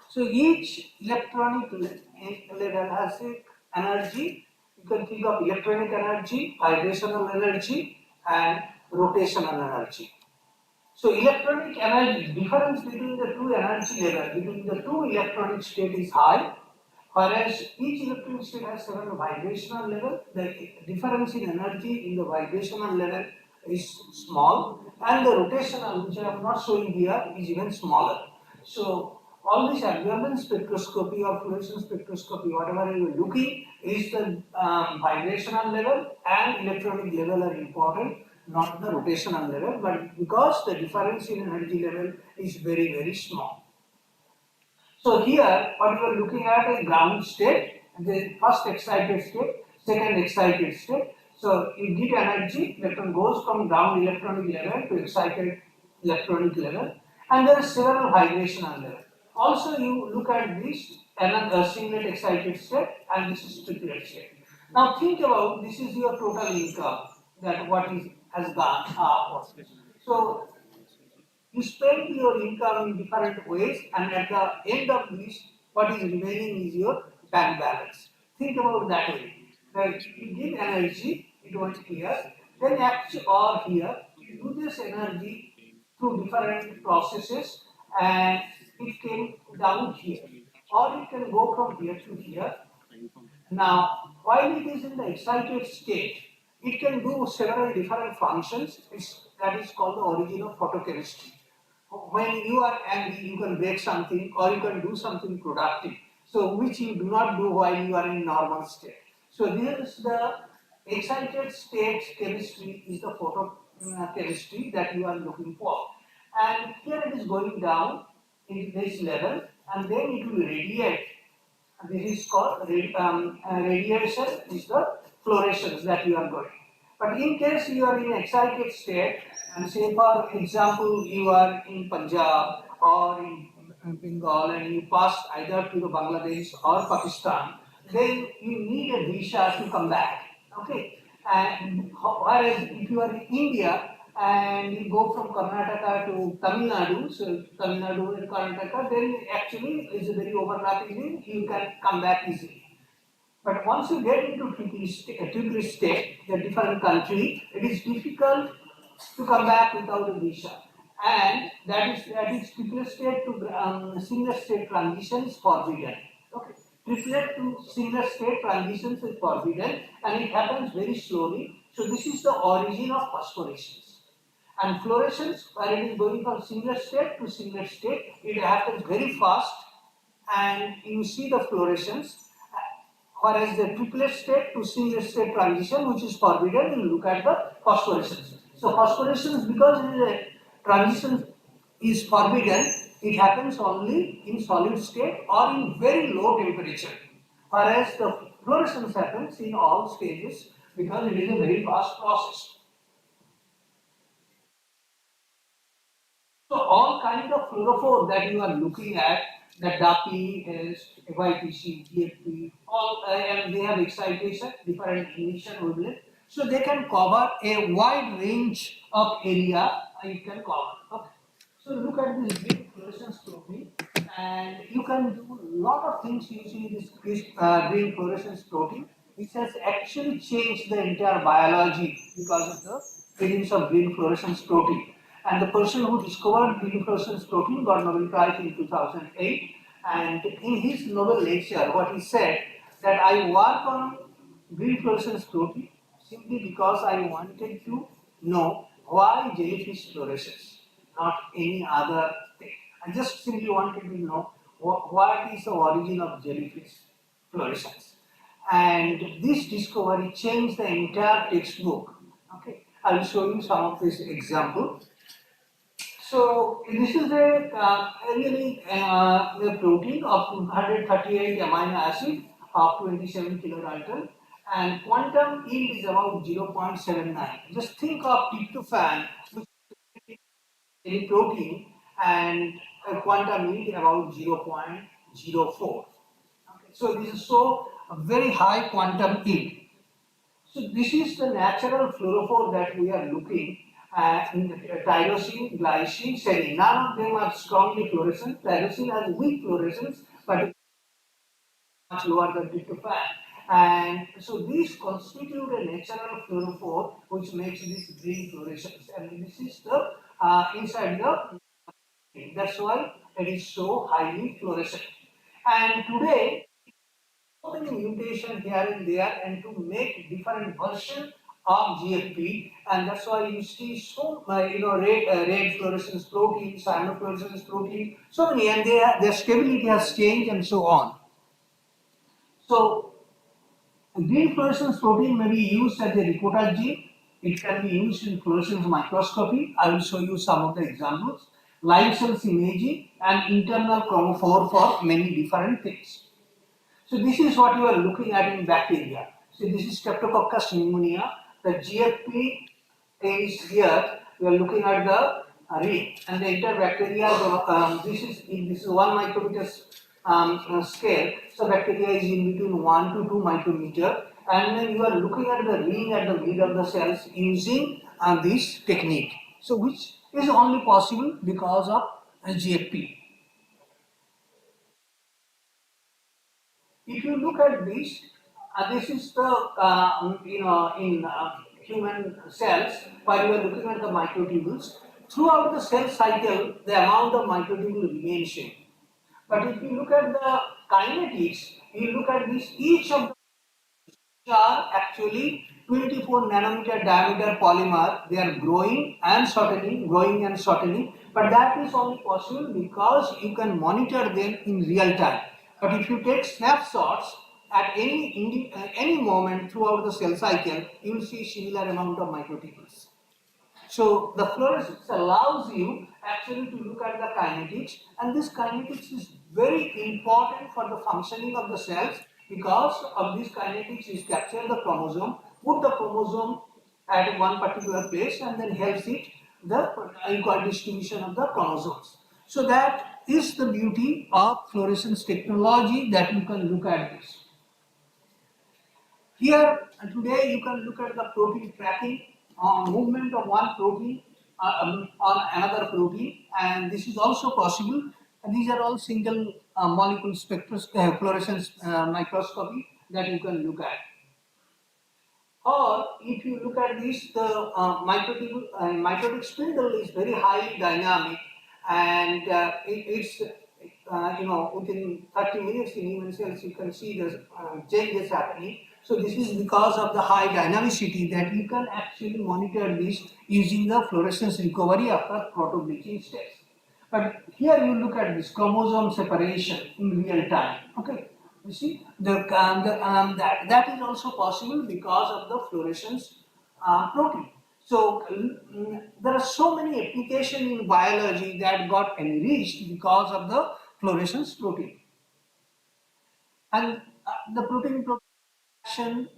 So each electronic level has a energy. You can think of electronic energy, vibrational energy, and rotational energy. So electronic energy, difference between the two energy levels, between the two electronic state is high, whereas each electronic state has several vibrational level. The difference in energy in the vibrational level is small, and the rotational, which I am not showing here, is even smaller. So all this absorbance spectroscopy or fluorescence spectroscopy, whatever you are looking, is the vibrational level and electronic level are important, not the rotational level, but because the difference in energy level is very, very small. So here, what you are looking at is ground state, the first excited state, second excited state. So you get energy, electron goes from ground electronic level to excited electronic level, and there are several vibrational level. Also, you look at this another singlet excited state, and this is triplet state. Now think about, this is your total income, that what is has gone up. So you spend your income in different ways, and at the end of this, what is remaining is your bank balance. Think about that way. That you give energy, it went here, then actually or here, you use this energy through different processes, and it came down here. Or it can go from here to here. Now, while it is in the excited state, it can do several different functions. That is called the origin of photochemistry. When you are angry, you can break something or you can do something productive. So, which you do not do while you are in normal state. So here is the excited state chemistry is the photochemistry that you are looking for. And here it is going down in this level and then it will radiate. This is called radiation is the fluorescence that you are going. But in case you are in excited state, and say for example you are in Punjab or in Bengal and you pass either to the Bangladesh or Pakistan, then you need a visa to come back. Okay, and whereas if you are in India and you go from Karnataka to Tamil Nadu, so Tamil Nadu and Karnataka, then actually is a very overlapping. You can come back easily. But once you get into triple state, a different country, it is difficult to come back without a visa. And that is triple state to single state transition is forbidden. Okay. Triplet to single state transitions is forbidden and it happens very slowly. So this is the origin of phosphorescence. And fluorescence, where it is going from single state to single state, it happens very fast and you see the fluorescence. Whereas the triplet state to single state transition, which is forbidden, you look at the phosphorescence. So phosphorescence, because the transition is forbidden, it happens only in solid state or in very low temperature. Whereas the fluorescence happens in all stages because it is a very fast process. So all kind of fluorophore that you are looking at, the DAPI is FYPC, GFP, all and they have excitation, different emission wavelength. So they can cover a wide range of area. You can cover. Okay. So look at this big fluorescence protein, and you can do a lot of things using this green fluorescence protein, which has actually changed the entire biology because of the presence of green fluorescence protein. And the person who discovered green fluorescence protein got Nobel Prize in 2008. And in his Nobel lecture, what he said that I work on green fluorescence protein simply because I wanted to know why jellyfish fluoresces, not any other thing. I just simply wanted to know what is the origin of jellyfish fluorescence. And this discovery changed the entire textbook. Okay, I will show you some of this example. So this is a protein of 138 amino acid of 27 kilodalton and quantum yield is about 0.79. Just think of tryptophan, which is a protein, and a quantum yield about 0.04. Okay. So this is a very high quantum yield. So this is the natural fluorophore that we are looking at in the tyrosine, glycine, serine. None of them are strongly fluorescent. Tyrosine has weak fluorescence, but much lower than tryptophan. And so these constitute a natural fluorophore which makes this green fluorescence. And this is the inside the, that's why it is so highly fluorescent. And today so many mutations here and there and to make different version of GFP, and that's why you see so red fluorescence protein, cyanofluorescence protein, so many, and their stability has changed and so on. So green fluorescence protein may be used as a reporter gene. It can be used in fluorescence microscopy. I will show you some of the examples. Live cells imaging and internal chromophore for many different things. So this is what you are looking at in bacteria. So this is Streptococcus pneumonia. The GFP is here. We are looking at the ring and the entire bacteria. This is 1 micrometer scale. So bacteria is in between 1 to 2 micrometer, and then you are looking at the ring at the mid of the cells using this technique. So which is only possible because of GFP. If you look at this is the in human cells where you are looking at the microtubules. Throughout the cell cycle, the amount of microtubule remains same. But if you look at the kinetics, you look at this, each of them are actually 24 nanometer diameter polymer. They are growing and shortening, but that is only possible because you can monitor them in real time. But if you take snapshots at any moment throughout the cell cycle, you will see similar amount of microtubules. So the fluorescence allows you actually to look at the kinetics, and this kinetics is very important for the functioning of the cells. Because of this kinetics is capture the chromosome, put the chromosome at one particular place, and then helps it the equal distribution of the chromosomes. So that is the beauty of fluorescence technology, that you can look at this. Here today you can look at the protein tracking, movement of one protein on another protein, and this is also possible. And these are all single molecule fluorescence microscopy that you can look at. Or if you look at this, the mitotic spindle is very highly dynamic, and it's within 30 minutes in human cells you can see the changes happening. So this is because of the high dynamicity that you can actually monitor this using the fluorescence recovery after proto-bleaching steps. But here you look at this chromosome separation in real time. Okay, you see that is also possible because of the fluorescence protein. So there are so many applications in biology that got enriched because of the fluorescence protein. And the protein action,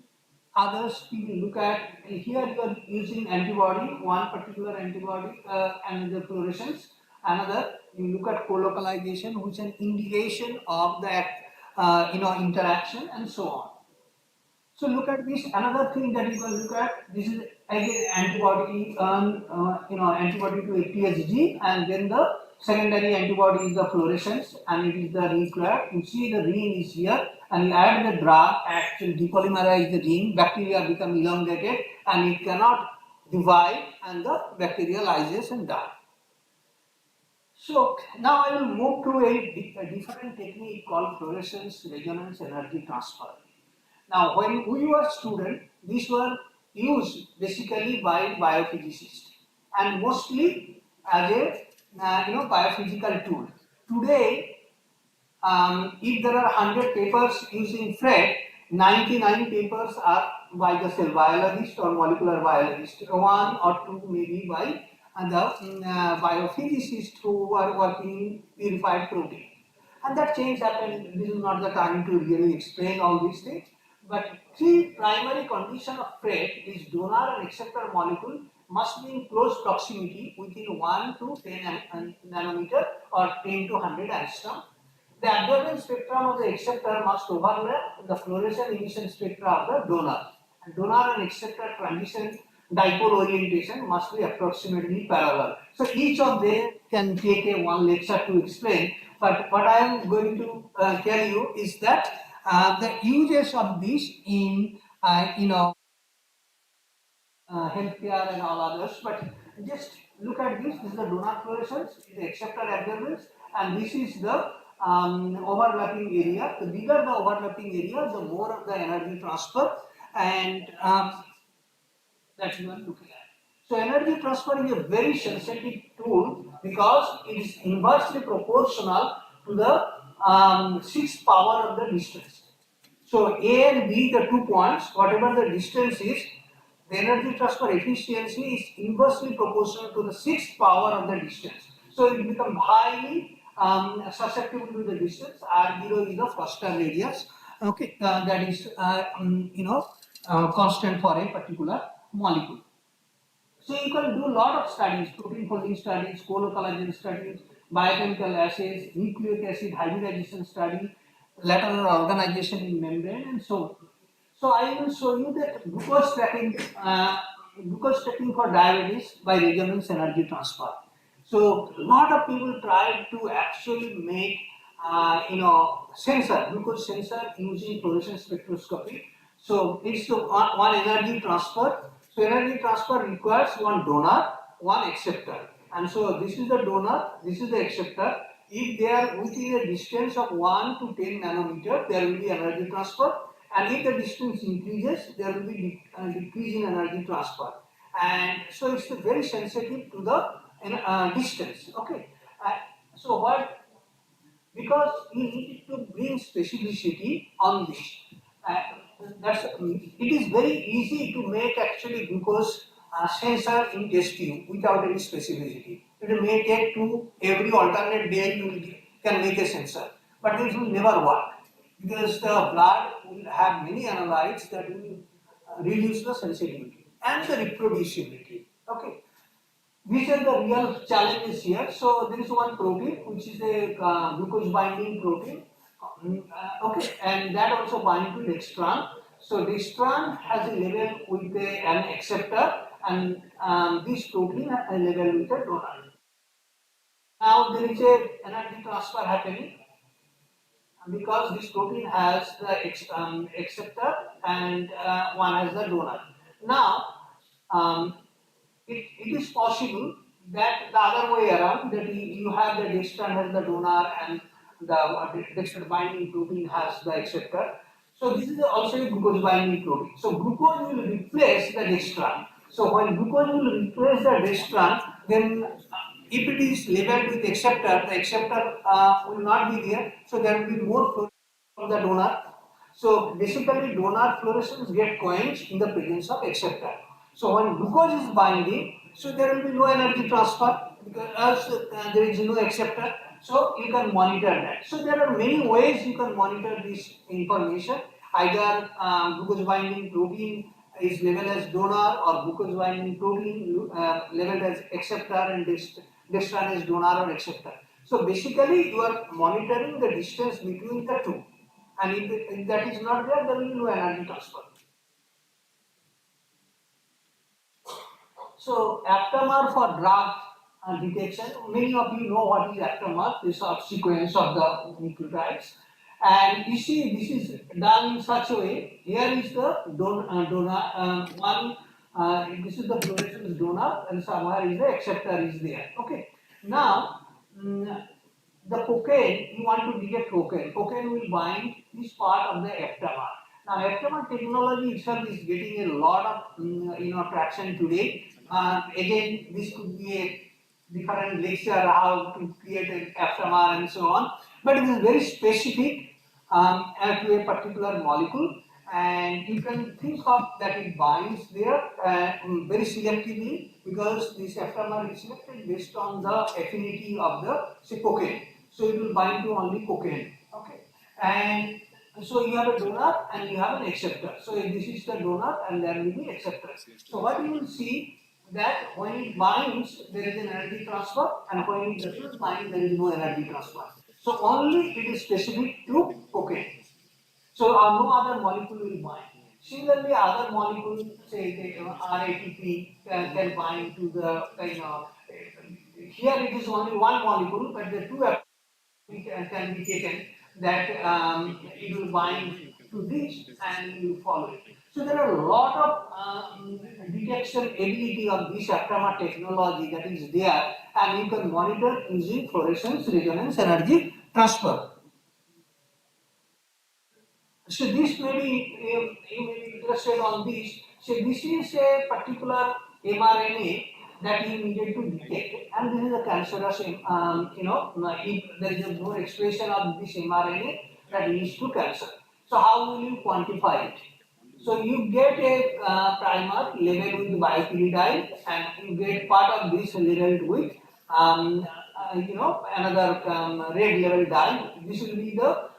others people look at, here you are using antibody, one particular antibody and the fluorescence, another you look at colocalization, which is an indication of that interaction, and so on. So look at this, another thing that you can look at, this is again antibody, antibody to ATSG, and then the secondary antibody is the fluorescence, and it is the nuclear. You see the ring is here, and you add the drug, actually depolymerize the ring, bacteria become elongated, and it cannot divide, and the bacteria lyses and die. So now I will move to a different technique called fluorescence resonance energy transfer. Now, when we were students, these were used basically by biophysicists and mostly as a biophysical tool. Today, if there are 100 papers using FRED, 99 papers are by the cell biologist or molecular biologist. One or two maybe by the biophysicists who are working in purified protein. And that change happened. This is not the time to really explain all these things. But three primary conditions of FRED is donor and acceptor molecule must be in close proximity within 1 to 10 nanometer or 10 to 100 angstrom. The absorbance spectrum of the acceptor must overlap the fluorescence emission spectra of the donor. And donor and acceptor transition dipole orientation must be approximately parallel. So each of them can take a one lecture to explain. But what I am going to tell you is that the uses of this in healthcare and all others, but just look at this. This is the donor fluorescence, the acceptor absorbance, and this is the overlapping area. The bigger the overlapping area, the more of the energy transfer, and that you are looking at. So energy transfer is a very sensitive tool because it is inversely proportional to the sixth power of the distance. So A and B, the 2 points, whatever the distance is, the energy transfer efficiency is inversely proportional to the sixth power of the distance. So it becomes highly susceptible to the distance. R0 is the Foster radius. Okay, that is constant for a particular molecule. So you can do a lot of studies, protein folding studies, colocalization studies, biochemical assays, nucleic acid hybridization study, lateral organization in membrane, and so on. So I will show you that glucose tracking for diabetes by resonance energy transfer. So a lot of people try to actually make glucose sensor using fluorescence spectroscopy. So it's the one energy transfer. So energy transfer requires one donor, one acceptor. And so this is the donor, this is the acceptor. If they are within a distance of 1 to 10 nanometer, there will be energy transfer. And if the distance increases, there will be decrease in energy transfer. And so it's very sensitive to the distance. Okay. So what? Because we need to bring specificity on this. it is very easy to make actually glucose sensor in test tube without any specificity. It may take to every alternate day can make a sensor, but this will never work because the blood will have many analytes that will reduce the sensitivity and the reproducibility. Okay. These are the real challenges here. So there is one protein which is a glucose binding protein. Okay, and that also binds to dextran. So dextran has a level with an acceptor, and this protein has a level with a donor. Now there is a energy transfer happening because this protein has the acceptor and one has the donor. Now um, it is possible that the other way around, that you have the dextran has the donor and the dextran binding protein has the acceptor. So this is also a glucose binding protein. So glucose will replace the dextran. So when glucose will replace the dextran, then if it is labeled with acceptor, the acceptor will not be there. So there will be more flow from the donor. So basically donor fluorescence get quenched in the presence of acceptor. So when glucose is binding, so there will be no energy transfer because there is no acceptor. So you can monitor that. So there are many ways you can monitor this information. Either glucose binding protein is labeled as donor, or glucose binding protein labeled as acceptor, and dextran is donor or acceptor. So basically you are monitoring the distance between the two. And if that is not there, there will be no energy transfer. So aptamer for drug detection, many of you know what is aptamer, this sequence of the nucleotides. And you see this is done in such a way, here is the donor, this is the fluorescence donor, and somewhere is the acceptor is there. Okay. Now, the cocaine, you want to detect cocaine. Cocaine will bind this part of the aptamer. Now, aptamer technology itself is getting a lot of traction today. Again, this could be a different lecture how to create an aptamer and so on. But it is very specific to a particular molecule, and you can think of that it binds there very selectively because this aptamer is selected based on the affinity of the say cocaine. So it will bind to only cocaine. Okay, and so you have a donor and you have an acceptor. So this is the donor and there will be acceptor. So what you will see that when it binds, there is an energy transfer, and when it does not bind, there is no energy transfer. So only it is specific to cocaine. So no other molecule will bind. Similarly, other molecules, say the RATP, can bind to the here it is only one molecule, but the two can be taken that it will bind to this and it will follow it. So there are a lot of detection ability of this aptamer technology that is there, and you can monitor using fluorescence resonance energy transfer. So this may be, you may be interested on this. So this is a particular mRNA that you needed to detect, and this is a cancerous, if there is no expression of this mRNA that leads to cancer. So how will you quantify it? So you get a primer labeled with biopyridine, and you get part of this labeled with another red level dye. This will be the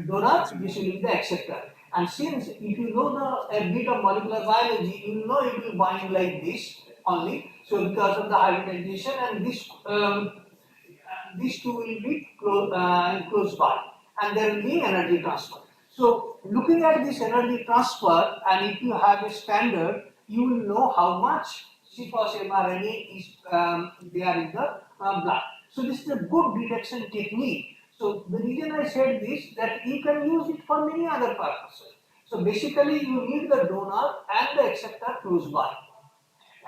donor, this will be the acceptor. And since if you know a bit of molecular biology, you know it will bind like this only. So because of the hybridization, and these two will be close by, and there will be energy transfer. So looking at this energy transfer, and if you have a standard, you will know how much CFOS mRNA is there in the blood. So this is a good detection technique. So the reason I said this, that you can use it for many other purposes. So basically you need the donor and the acceptor close by.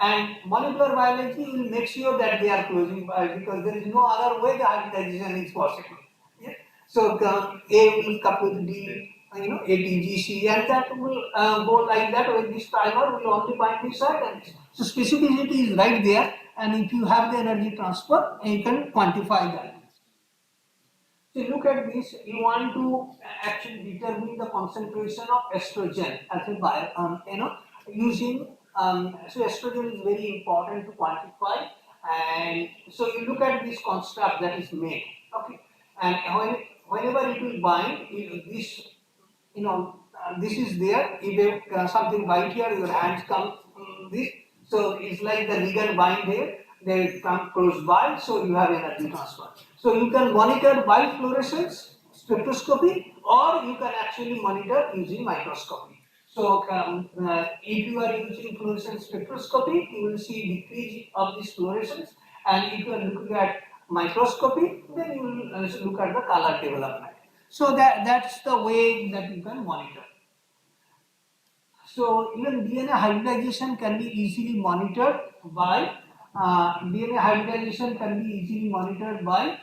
And molecular biology will make sure that they are closing by, because there is no other way the hybridization is possible. Yeah? So A will couple with D, ATGC, and that will go like that. With this timer will only bind this side, and so specificity is right there. And if you have the energy transfer, you can quantify that. So look at this, you want to actually determine the concentration of estrogen as a using, so estrogen is very important to quantify, and so you look at this construct that is made, okay, and whenever it will bind, this, this is there, if you have something bind here, your hands come this, so it's like the ligand bind here, they come close by, so you have energy transfer. So you can monitor by fluorescence spectroscopy, or you can actually monitor using microscopy. So if you are using fluorescence spectroscopy, you will see decrease of this fluorescence, and if you are looking at microscopy, then you will look at the color development. So that's the way that you can monitor. So even DNA hybridization can be easily monitored by DNA hybridization can be easily monitored by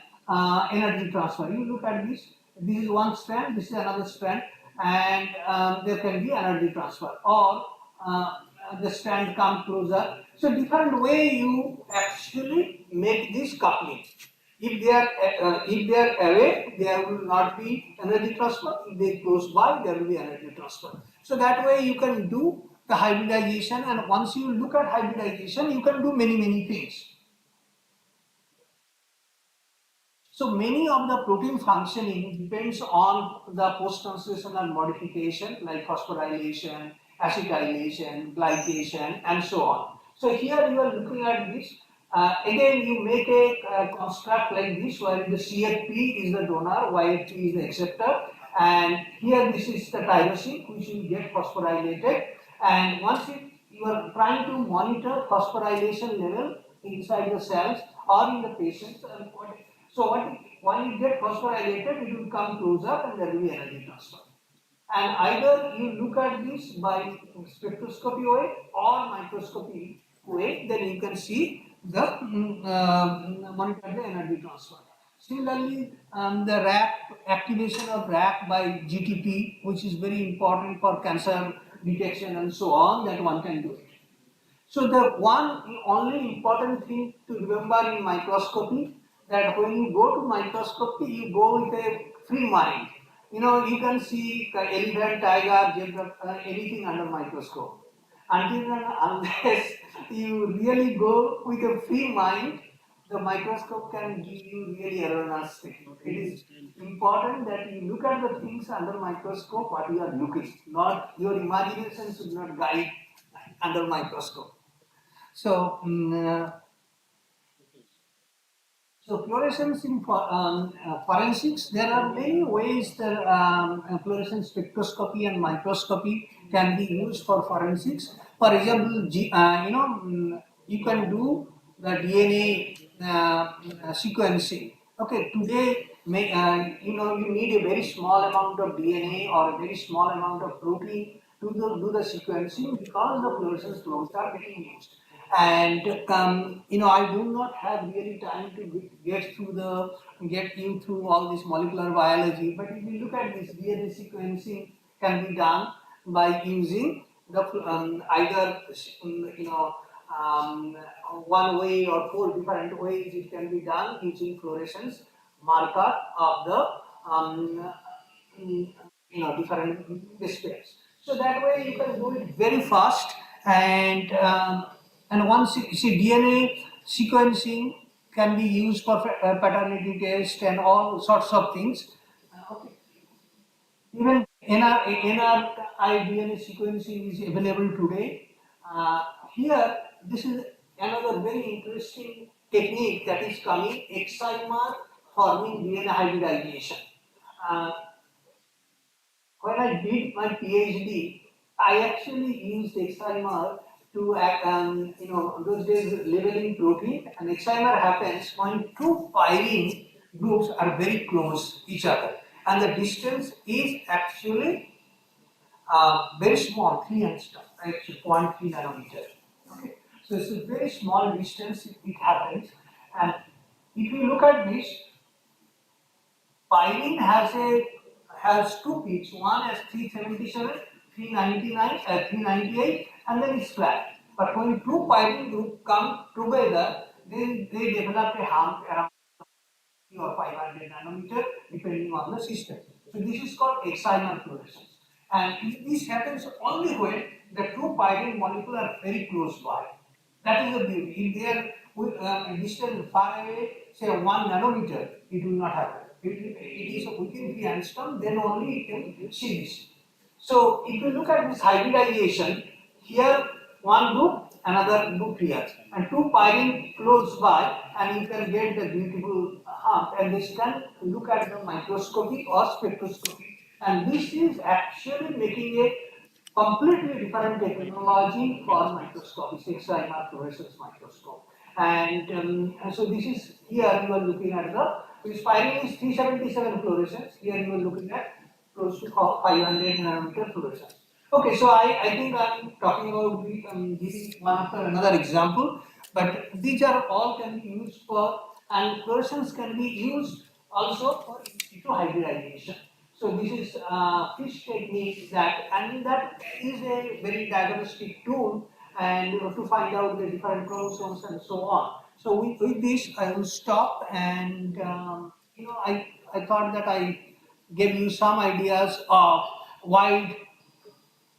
energy transfer. You look at this. This is one strand. This is another strand, and there can be energy transfer, or the strand come closer. So different way you actually make this coupling. If they are away, there will not be energy transfer. If they close by, there will be energy transfer. So that way you can do the hybridization, and once you look at hybridization, you can do many things. So many of the protein functioning depends on the post-translational modification like phosphorylation, acetylation, glycation, and so on. So here you are looking at this. Again, you make a construct like this where the CFP is the donor, YFP is the acceptor, and here this is the tyrosine which will get phosphorylated. And once you are trying to monitor phosphorylation level inside the cells or in the patients, so when you get phosphorylated, it will come closer and there will be energy transfer. And either you look at this by spectroscopy way or microscopy way, then you can see the monitor the energy transfer. Similarly, the RAP activation of RAP by GTP, which is very important for cancer detection and so on, that one can do it. So the one only important thing to remember in microscopy, that when you go to microscopy, you go with a free mind. You can see the elephant, tiger, zebra, anything under microscope. Until and unless you really go with a free mind, the microscope can give you really erroneous thing. It is important that you look at the things under microscope what you are looking, not your imagination should not guide under microscope. So, so fluorescence in forensics, there are many ways that fluorescence spectroscopy and microscopy can be used for forensics. For example, you can do the DNA sequencing. Okay, today, you need a very small amount of DNA or a very small amount of protein to do the sequencing because the fluorescence probes are getting used. And I do not have really time to get you through all this molecular biology, but if you look at this, DNA sequencing can be done by using the either um, one way or four different ways. It can be done using fluorescence marker of the different displays. So that way you can do it very fast, and once you see DNA sequencing can be used for paternity test and all sorts of things. Okay. Even NRI DNA sequencing is available today. Here, this is another very interesting technique that is coming, AcSIR forming DNA hybridization. Uh, when I did my PhD, I actually used AcSIR to, those days labeling protein, and AcSIR happens when two pyrin groups are very close each other, and the distance is actually very small, 3 angstrom, actually 0.3 nanometer. Okay, so it's a very small distance it happens, and if you look at this, pyrin has two peaks. One has 377, 399, 398, and then it's flat. But when two pyrin group come together, then they develop a hump around or 500 nanometer, depending on the system. So this is called AcSIR fluorescence. And this happens only when the two pyridine molecules are very close by. That is the beauty. If they are distant far away, say 1 nanometer, it will not happen. It is within 3 angstrom, then only it can see this. So if you look at this hybridization, here one group, another group here, and two pyridine close by, and you can get the beautiful hump. And this can look at the microscopy or spectroscopy. And this is actually making a completely different technology for microscopy, CSIR fluorescence microscope. And so this is here you are looking at the spiral is 377 fluorescence. Here you are looking at close to 500 nanometer fluorescence. Okay, so I think I'm talking about giving one after another example, but these are all can be used for, and fluorescence can be used also for in situ hybridization. So this is fish technique that, and that is a very diagnostic tool and to find out the different chromosomes and so on. So with this, I will stop and I thought that I gave you some ideas of wide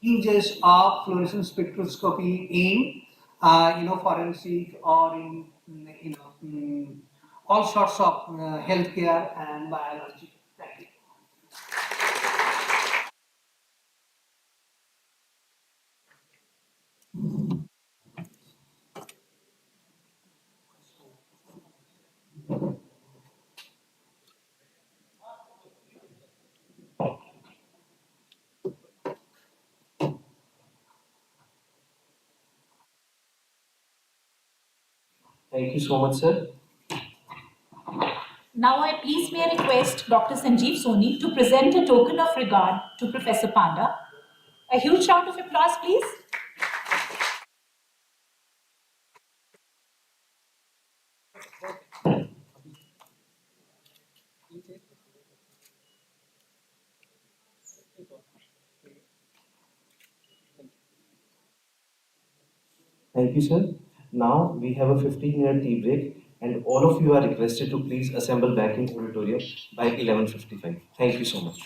uses of fluorescence spectroscopy in forensic or in all sorts of healthcare and biology. Thank you.
Thank you so much, sir.
Now I please may I request Dr. Sanjeev Soni to present a token of regard to Professor Panda. A huge round of applause, please.
Thank you, sir. Now we have a 15-minute tea break, and all of you are requested to please assemble back in auditorium by 11:55. Thank you so much.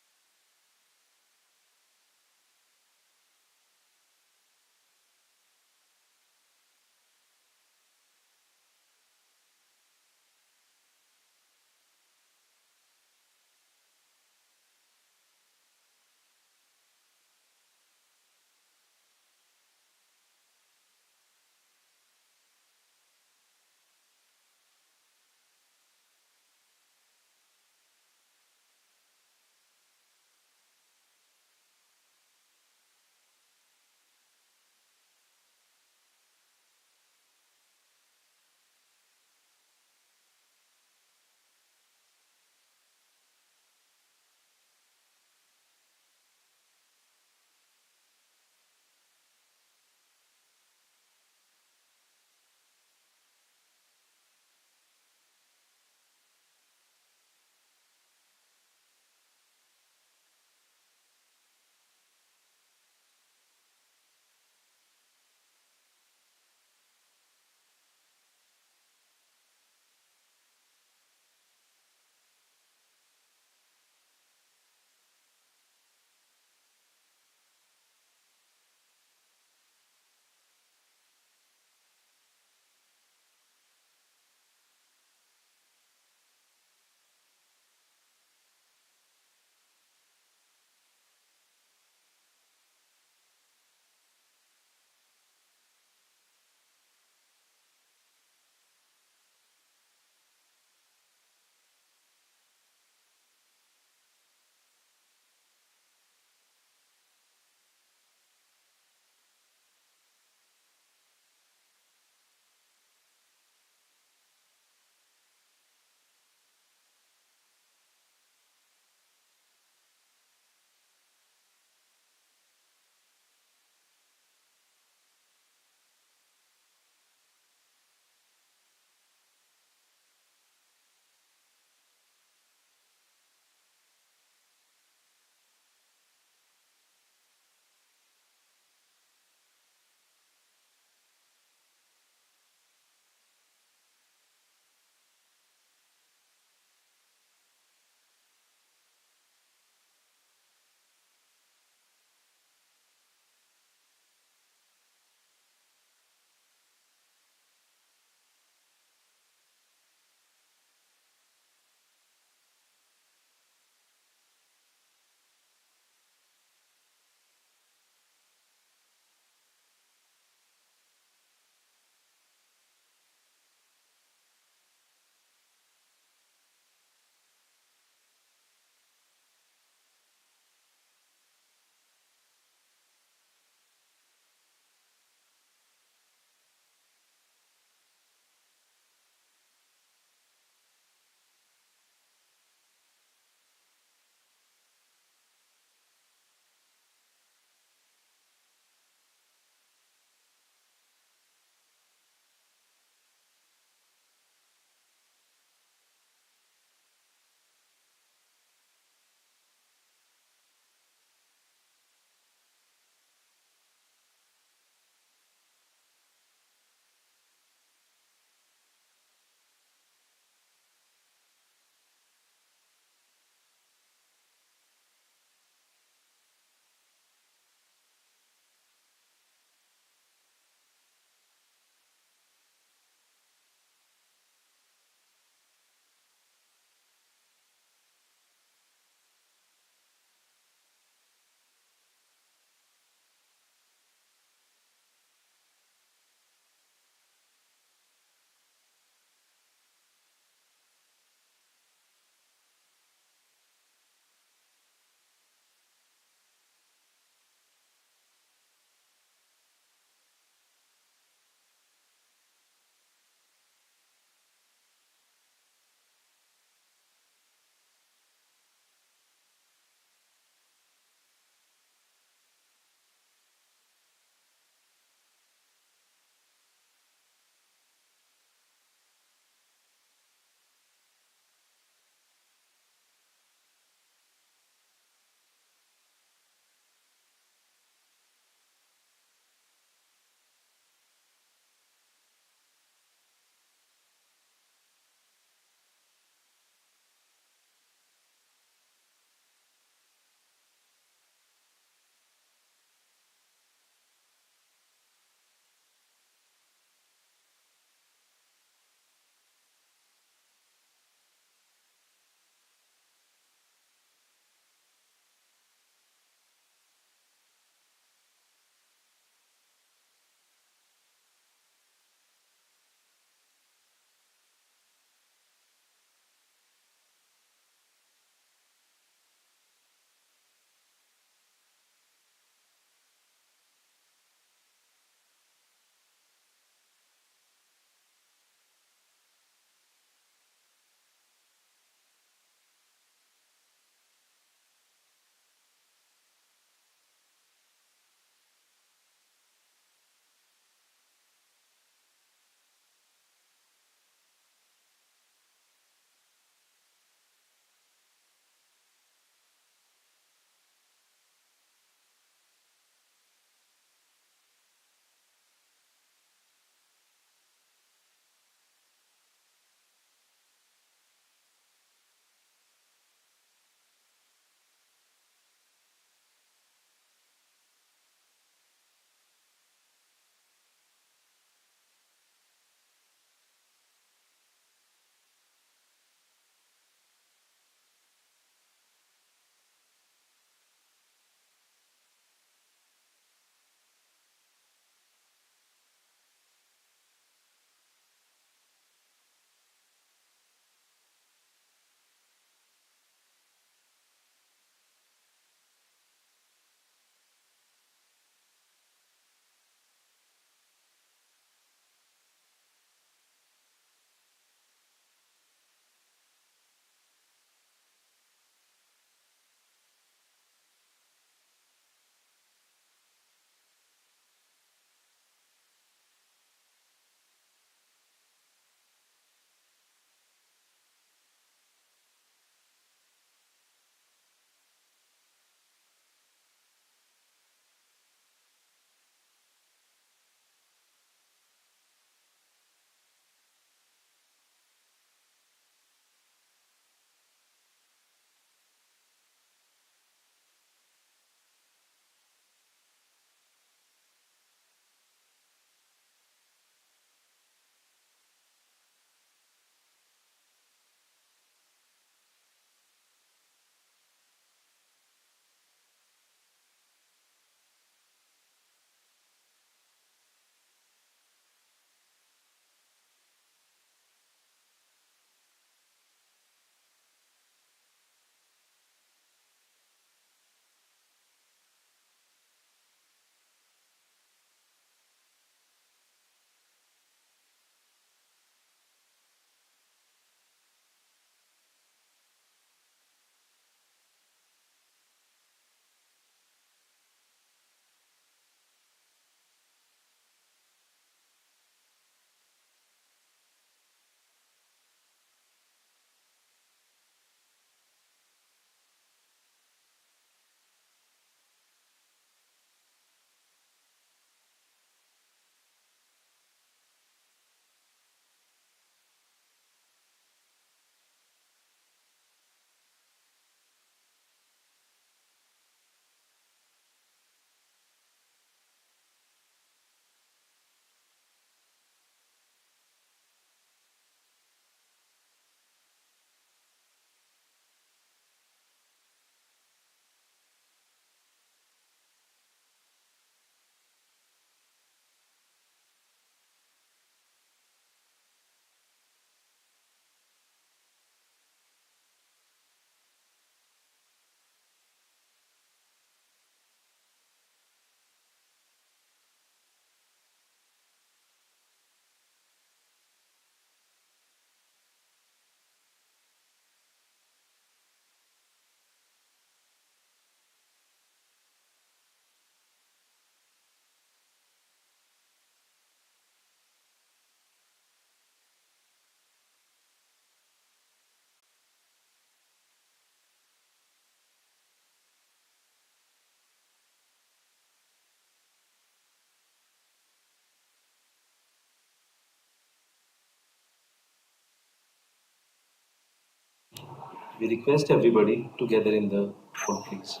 We request everybody to gather in the hall, please.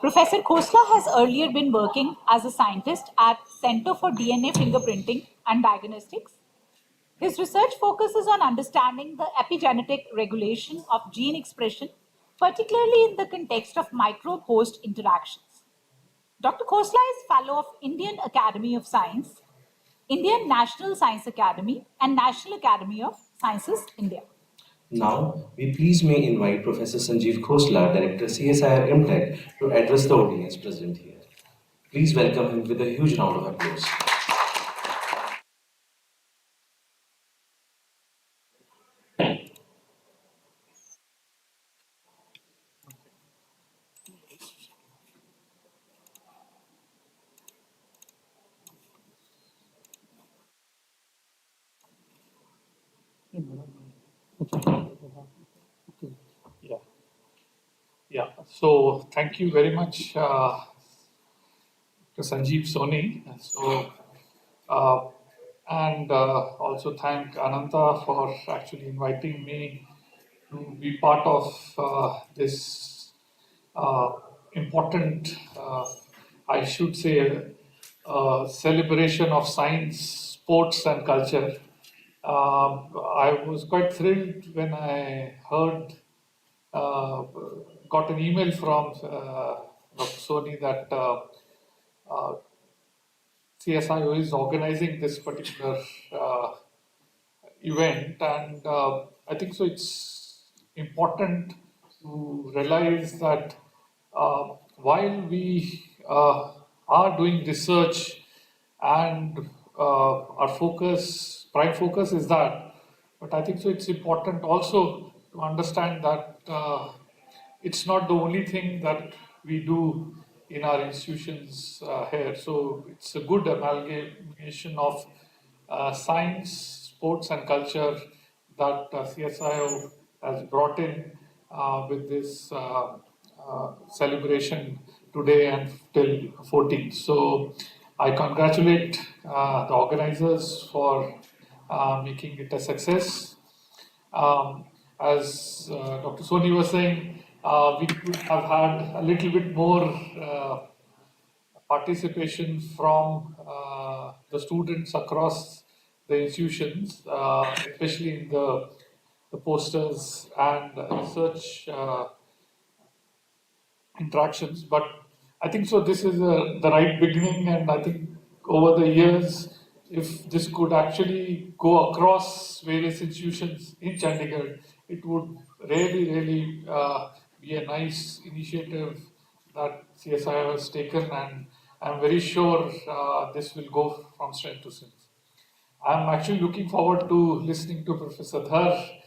Professor Khosla has earlier been working as a scientist at Center for DNA Fingerprinting and Diagnostics. His research focuses on understanding the epigenetic regulation of gene expression, particularly in the context of microbe-host interactions. Dr. Khosla is Fellow of Indian Academy of Science, Indian National Science Academy, and National Academy of Sciences, India.
Now, we please may invite Professor Sanjeev Khosla, Director CSIR MTech, to address the audience present here. Please welcome him with a huge round of applause.
Yeah, yeah. So thank you very much, to Sanjeev Soni. Uh, and also thank Ananta for actually inviting me to be part of this uh, important, I should say, celebration of science, sports, and culture. I was quite thrilled when I heard, uh, got an email from Dr. Soni that uh, CSIO is organizing this particular uh, event, and I think so. It's important to realize that while we are doing research and our focus, prime focus is that, but I think so. It's important also to understand that. It's not the only thing that we do in our institutions here. So it's a good amalgamation of science, sports, and culture that CSIO has brought in with this celebration today and till 14th. So I congratulate the organizers for making it a success. Um, as Dr. Soni was saying, we could have had a little bit more participation from the students across the institutions, especially in the posters and research interactions. But I think so. This is the right beginning, and I think over the years, if this could actually go across various institutions in Chandigarh, it would really be a nice initiative that CSIO has taken, and I'm very sure this will go from strength to strength. I'm actually looking forward to listening to Professor Dhar,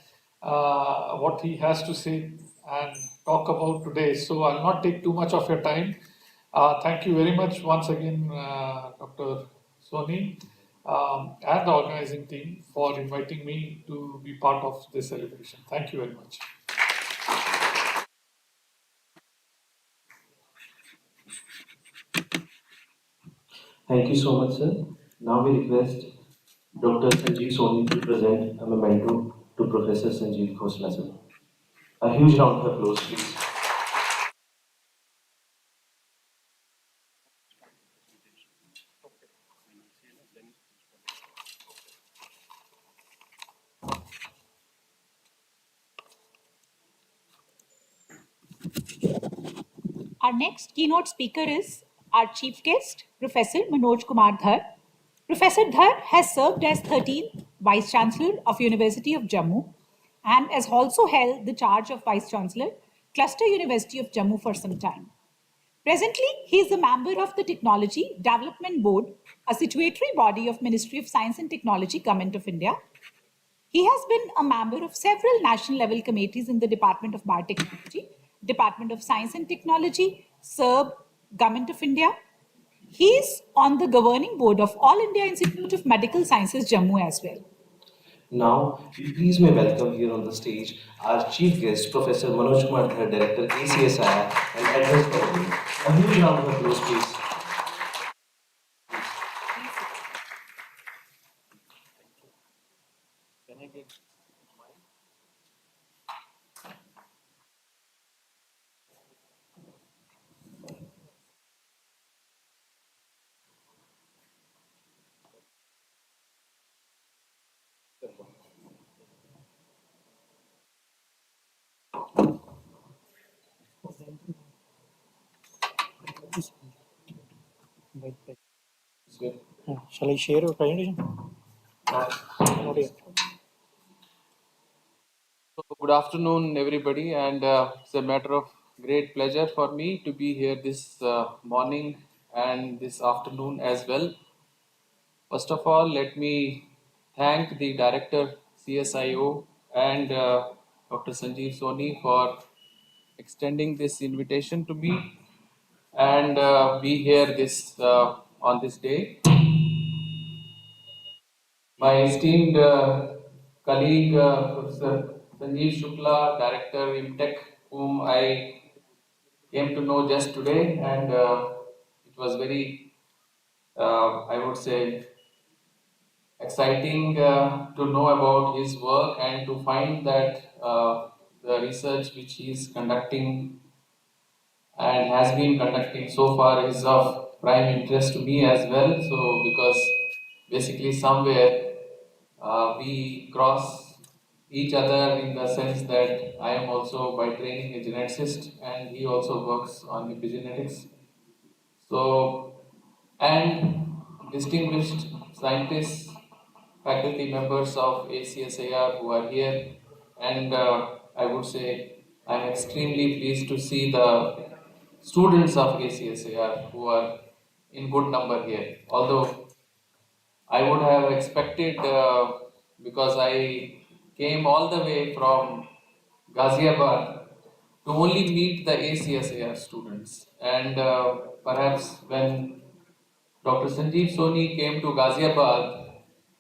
what he has to say and talk about today. So I'll not take too much of your time. Thank you very much once again, Dr. Soni, and the organizing team for inviting me to be part of this celebration. Thank you very much.
Thank you so much, sir. Now we request Dr. Sanjeev Soni to present a memento to Professor Sanjeev Khosla, sir. A huge round of applause, please.
Our next keynote speaker is our chief guest, Professor Manoj Kumar Dhar. Professor Dhar has served as 13th Vice Chancellor of University of Jammu and has also held the charge of Vice Chancellor, Cluster University of Jammu for some time. Presently, he is a member of the Technology Development Board, a statutory body of Ministry of Science and Technology, Government of India. He has been a member of several national level committees in the Department of Biotechnology, Department of Science and Technology, SERB, Government of India. He is on the governing board of All India Institute of Medical Sciences, Jammu as well.
Now, please may welcome here on the stage our chief guest, Professor Manoj Kumar Dhar, Director ACSIR, and address for him. A huge round of applause, please.
Shall I share a presentation? Not yet.
So good afternoon, everybody, and it's a matter of great pleasure for me to be here this morning and this afternoon as well. First of all, let me thank the director CSIO and Dr. Sanjeev Soni for extending this invitation to me and be here this on this day. My esteemed colleague, Professor Sanjeev Shukla, Director IMTech, whom I came to know just today, and it was very, I would say, exciting to know about his work and to find that the research which he is conducting and has been conducting so far is of prime interest to me as well. So, because basically somewhere we cross each other in the sense that I am also by training a geneticist and he also works on epigenetics. So, and distinguished scientists, faculty members of ACSIR who are here, and I would say I'm extremely pleased to see the students of ACSIR who are in good number here. Although I would have expected, because I came all the way from Ghaziabad to only meet the ACSIR students, and perhaps when Dr. Sanjeev Soni came to Ghaziabad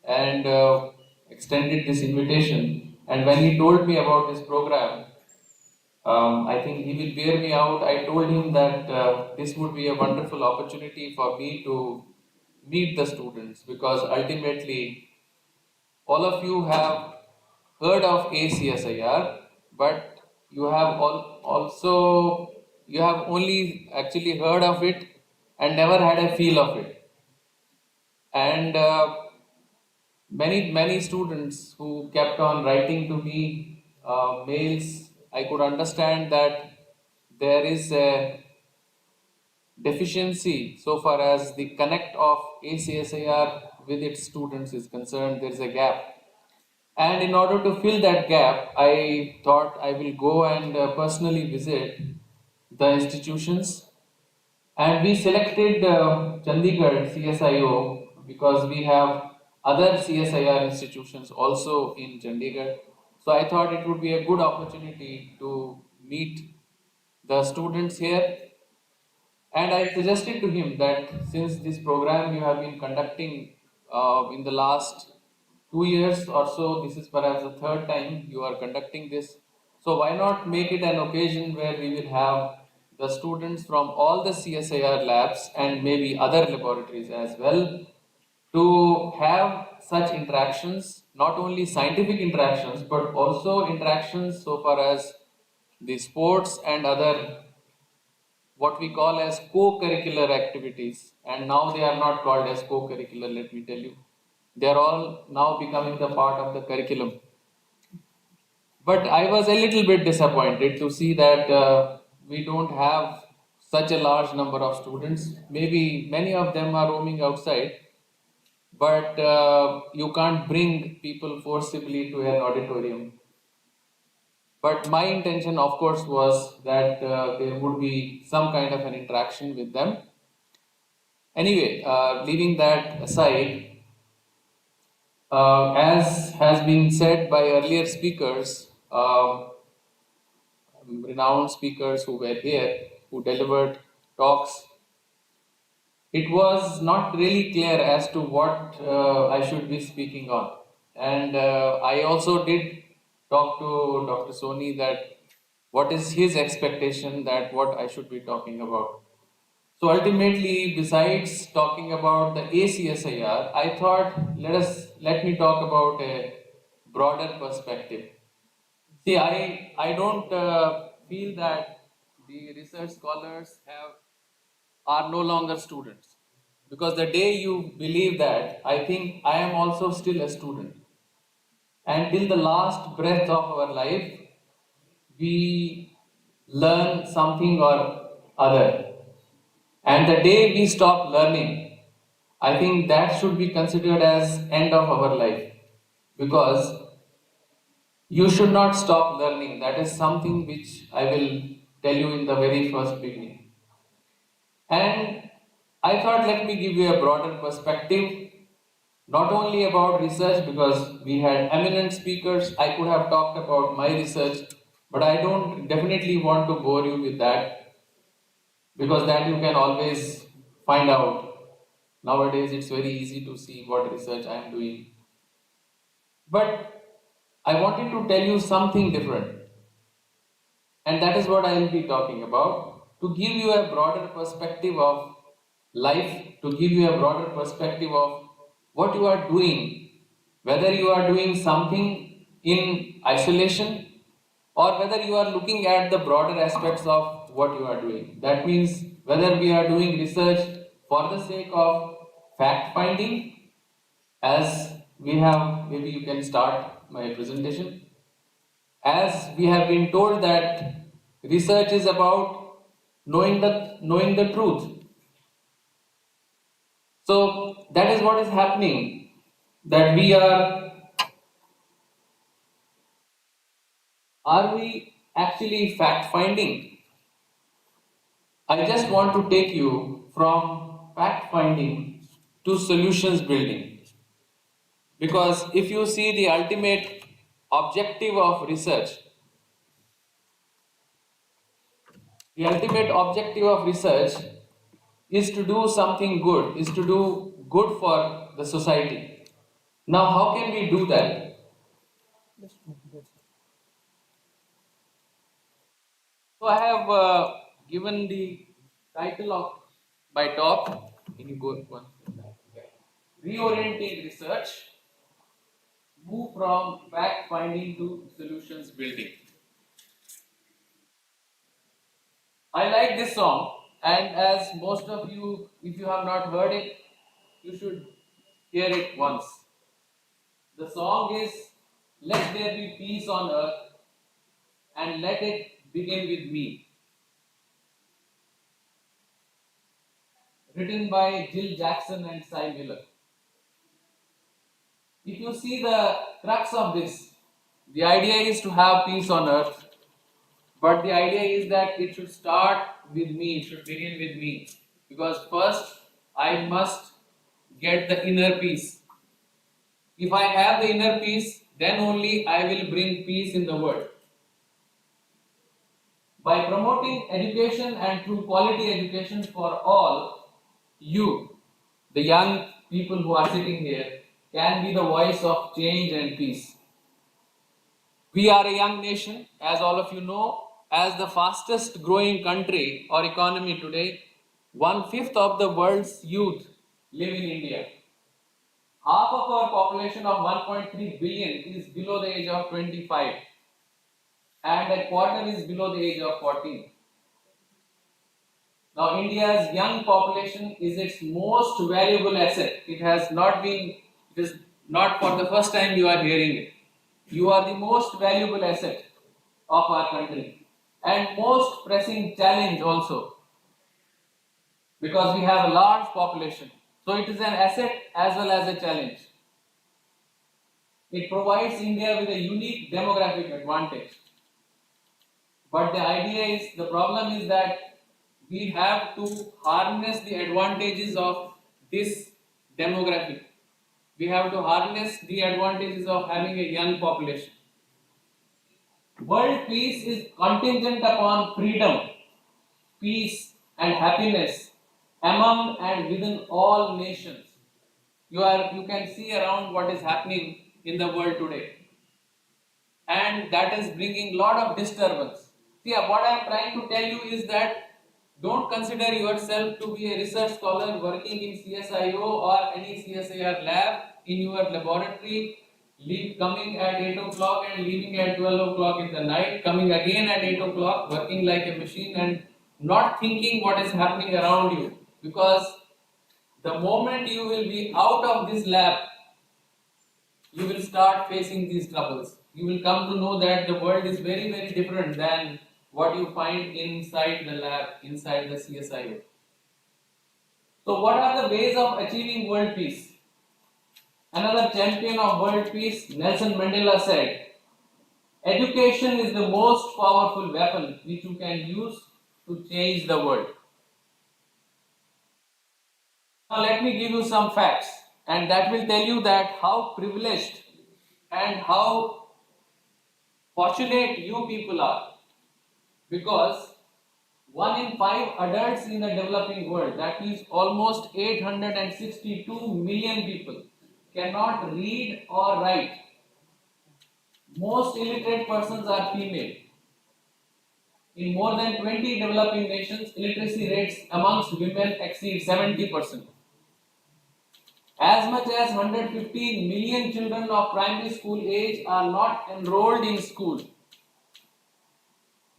and extended this invitation, and when he told me about this program, I think he will bear me out. I told him that this would be a wonderful opportunity for me to meet the students, because ultimately all of you have heard of ACSIR, but you have also you have only actually heard of it and never had a feel of it. And many students who kept on writing to me mails, I could understand that there is a deficiency so far as the connect of ACSIR with its students is concerned. There is a gap. And in order to fill that gap, I thought I will go and personally visit the institutions. And we selected Chandigarh CSIO because we have other CSIR institutions also in Chandigarh. So I thought it would be a good opportunity to meet the students here. And I suggested to him that since this program you have been conducting in the last 2 years or so, this is perhaps the third time you are conducting this. So why not make it an occasion where we will have the students from all the CSIR labs and maybe other laboratories as well to have such interactions, not only scientific interactions, but also interactions so far as the sports and other what we call as co-curricular activities, and now they are not called as co-curricular, let me tell you. They are all now becoming the part of the curriculum. But I was a little bit disappointed to see that we don't have such a large number of students. Maybe many of them are roaming outside, but you can't bring people forcibly to an auditorium. But my intention, of course, was that there would be some kind of an interaction with them. Anyway, leaving that aside, as has been said by earlier speakers, renowned speakers who were here, who delivered talks, it was not really clear as to what I should be speaking on. And I also did talk to Dr. Soni that what is his expectation that what I should be talking about. So ultimately, besides talking about the ACSIR, I thought let me talk about a broader perspective. See, I don't feel that the research scholars are no longer students, because the day you believe that, I think I am also still a student, and till the last breath of our life, we learn something or other. And the day we stop learning, I think that should be considered as end of our life, because you should not stop learning. That is something which I will tell you in the very first beginning. And I thought let me give you a broader perspective, not only about research, because we had eminent speakers. I could have talked about my research, but I don't definitely want to bore you with that, because that you can always find out. Nowadays, it's very easy to see what research I am doing. But I wanted to tell you something different, and that is what I will be talking about, to give you a broader perspective of life, to give you a broader perspective of what you are doing, whether you are doing something in isolation or whether you are looking at the broader aspects of what you are doing. That means whether we are doing research for the sake of fact finding, as we have, maybe you can start my presentation, as we have been told that research is about knowing the truth. So that is what is happening, that are we actually fact finding? I just want to take you from fact finding to solutions building, because if you see the ultimate objective of research, the ultimate objective of research is to do something good, is to do good for the society. Now, how can we do that? So, I have given the title of my talk. Can you go one? Reorienting research, move from fact finding to solutions building. I like this song, and as most of you, if you have not heard it, you should hear it once. The song is Let There Be Peace on Earth and Let It Begin with Me, written by Jill Jackson and Cy Miller. If you see the crux of this, the idea is to have peace on earth, but the idea is that it should start with me, it should begin with me, because first I must get the inner peace. If I have the inner peace, then only I will bring peace in the world. By promoting education and through quality education for all, you, the young people who are sitting here, can be the voice of change and peace. We are a young nation, as all of you know, as the fastest growing country or economy today. 1/5 of the world's youth live in India. Half of our population of 1.3 billion is below the age of 25, and a quarter is below the age of 14. Now, India's young population is its most valuable asset. It is not for the first time you are hearing it. You are the most valuable asset of our country, and most pressing challenge also. because we have a large population. So it is an asset as well as a challenge. It provides India with a unique demographic advantage. But the problem is that we have to harness the advantages of this demographic. We have to harness the advantages of having a young population. World peace is contingent upon freedom, peace, and happiness among and within all nations. You can see around what is happening in the world today, and that is bringing lot of disturbance. See, what I am trying to tell you is that don't consider yourself to be a research scholar working in CSIO or any CSIR lab in your laboratory, coming at 8 o'clock and leaving at 12 o'clock in the night, coming again at 8 o'clock, working like a machine and not thinking what is happening around you. Because the moment you will be out of this lab, you will start facing these troubles. You will come to know that the world is very, very different than what you find inside the lab, inside the CSIO. So, what are the ways of achieving world peace? Another champion of world peace, Nelson Mandela, said, education is the most powerful weapon which you can use to change the world. Now, let me give you some facts, and that will tell you that how privileged and how fortunate you people are, because 1 in 5 adults in the developing world, that means almost 862 million people, cannot read or write. Most illiterate persons are female. In more than 20 developing nations, illiteracy rates amongst women exceed 70%. As much as 115 million children of primary school age are not enrolled in school.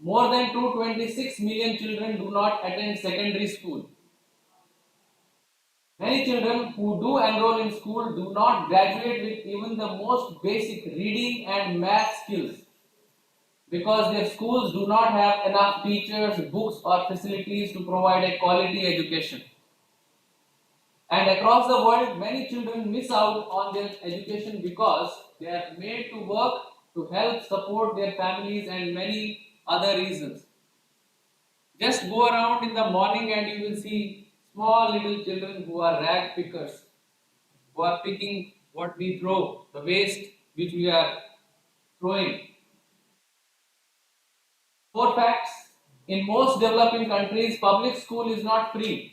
More than 226 million children do not attend secondary school. Many children who do enroll in school do not graduate with even the most basic reading and math skills, because their schools do not have enough teachers, books, or facilities to provide a quality education. And across the world, many children miss out on their education because they are made to work to help support their families and many other reasons. Just go around in the morning and you will see small little children who are rag pickers, who are picking what we throw, the waste which we are throwing. Four facts: in most developing countries, public school is not free.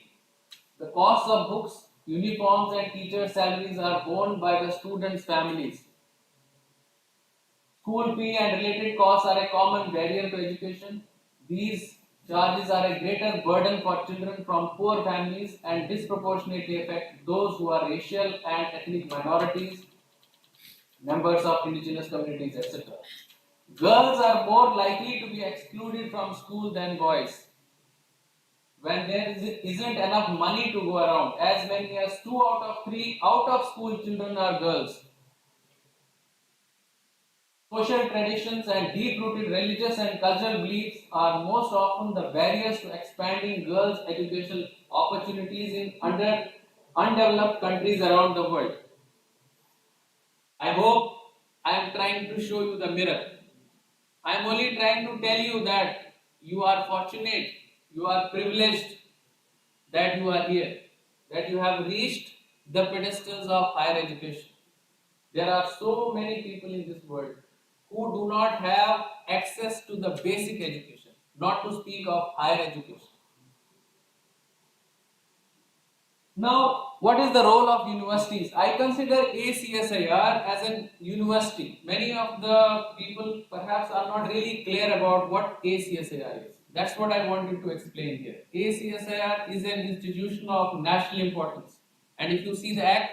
The costs of books, uniforms, and teachers' salaries are borne by the students' families. School fee and related costs are a common barrier to education. These charges are a greater burden for children from poor families and disproportionately affect those who are racial and ethnic minorities, members of indigenous communities, etc. Girls are more likely to be excluded from school than boys. When isn't enough money to go around, as many as 2 out of 3 out of school children are girls. Social traditions and deep-rooted religious and cultural beliefs are most often the barriers to expanding girls' educational opportunities in undeveloped countries around the world. I hope I am trying to show you the mirror. I am only trying to tell you that you are fortunate, you are privileged that you are here, that you have reached the pedestals of higher education. There are so many people in this world who do not have access to the basic education, not to speak of higher education. Now, what is the role of universities? I consider AcSIR as a university. Many of the people perhaps are not really clear about what AcSIR is. That's what I wanted to explain here. AcSIR is an institution of national importance. And if you see the act,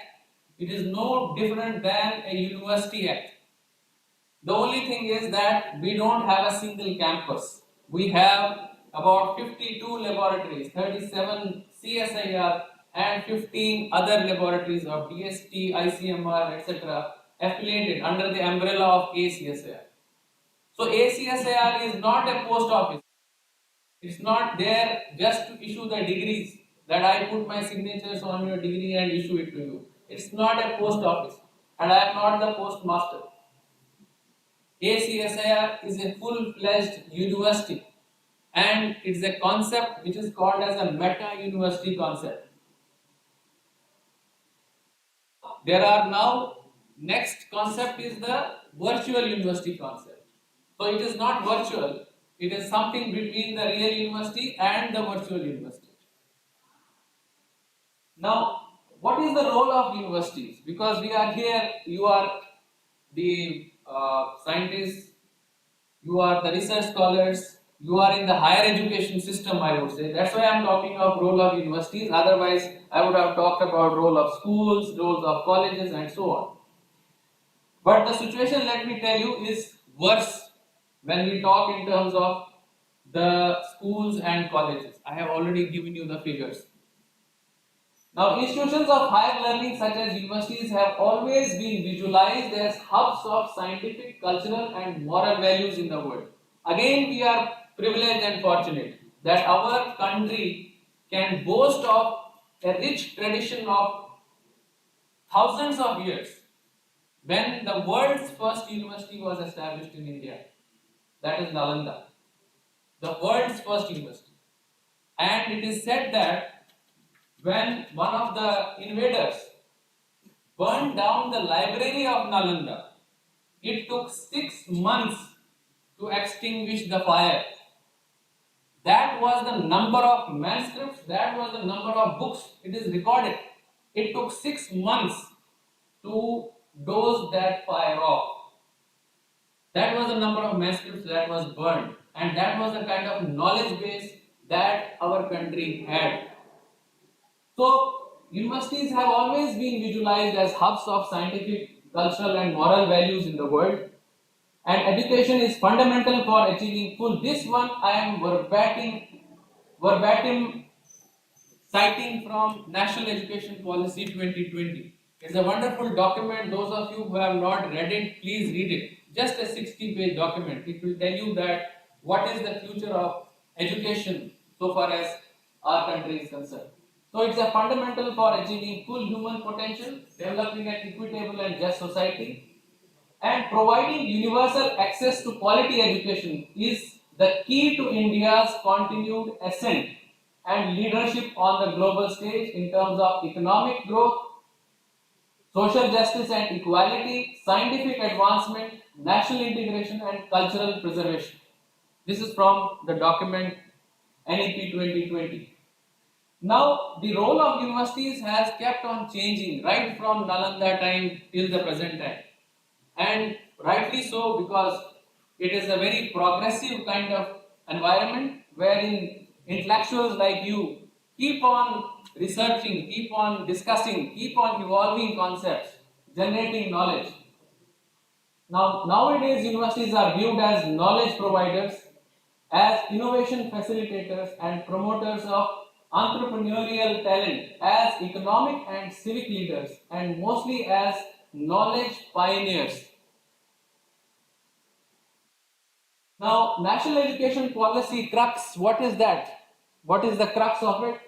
it is no different than a university act. The only thing is that we don't have a single campus. We have about 52 laboratories, 37 CSIR, and 15 other laboratories of DST, ICMR, etc., affiliated under the umbrella of AcSIR. So AcSIR is not a post office. It's not there just to issue the degrees. that I put my signatures on your degree and issue it to you. It's not a post office, and I am not the postmaster. ACSIR is a full-fledged university, and it's a concept which is called as a meta-university concept. There are now, next concept is the virtual university concept. So it is not virtual, it is something between the real university and the virtual university. Now, what is the role of universities? Because we are here, you are the scientists, you are the research scholars, you are in the higher education system, I would say. That's why I'm talking of role of universities. Otherwise, I would have talked about role of schools, roles of colleges, and so on. But the situation, let me tell you, is worse when we talk in terms of the schools and colleges. I have already given you the figures. Now, institutions of higher learning such as universities have always been visualized as hubs of scientific, cultural, and moral values in the world. Again, we are privileged and fortunate that our country can boast of a rich tradition of thousands of years when the world's first university was established in India, that is Nalanda, the world's first university. And it is said that when one of the invaders burned down the library of Nalanda, it took 6 months to extinguish the fire. That was the number of manuscripts, that was the number of books, it is recorded. It took 6 months to douse that fire off. That was the number of manuscripts that was burned, and that was the kind of knowledge base that our country had. So, universities have always been visualized as hubs of scientific, cultural, and moral values in the world, and education is fundamental for achieving full. This one I am verbatim citing from National Education Policy 2020. It's a wonderful document. Those of you who have not read it, please read it. Just a 60-page document. It will tell you that what is the future of education so far as our country is concerned. So it's a fundamental for achieving full human potential, developing an equitable and just society, and providing universal access to quality education is the key to India's continued ascent and leadership on the global stage in terms of economic growth, social justice and equality, scientific advancement, national integration, and cultural preservation. This is from the document NEP 2020. Now, the role of universities has kept on changing right from Nalanda time till the present time. And rightly so, because it is a very progressive kind of environment wherein intellectuals like you keep on researching, keep on discussing, keep on evolving concepts, generating knowledge. Now, nowadays universities are viewed as knowledge providers, as innovation facilitators and promoters of entrepreneurial talent, as economic and civic leaders, and mostly as knowledge pioneers. Now, National Education Policy crux, what is that? What is the crux of it?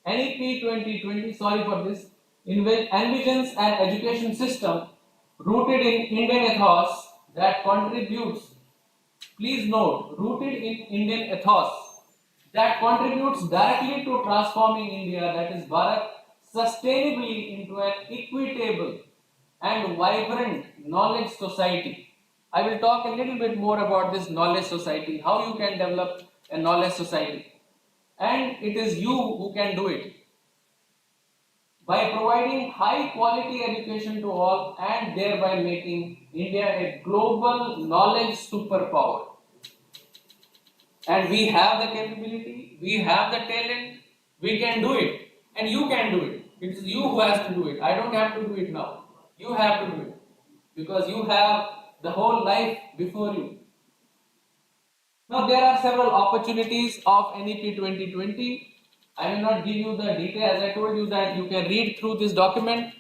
NEP 2020, sorry for this, envisions an education system rooted in Indian ethos that contributes, please note, rooted in Indian ethos that contributes directly to transforming India, that is Bharat, sustainably into an equitable and vibrant knowledge society. I will talk a little bit more about this knowledge society, how you can develop a knowledge society. And it is you who can do it by providing high quality education to all and thereby making India a global knowledge superpower. And we have the capability, we have the talent, we can do it, and you can do it. It is you who has to do it. I don't have to do it now. You have to do it because you have the whole life before you. Now, there are several opportunities of NEP 2020. I will not give you the details. As I told you that you can read through this document.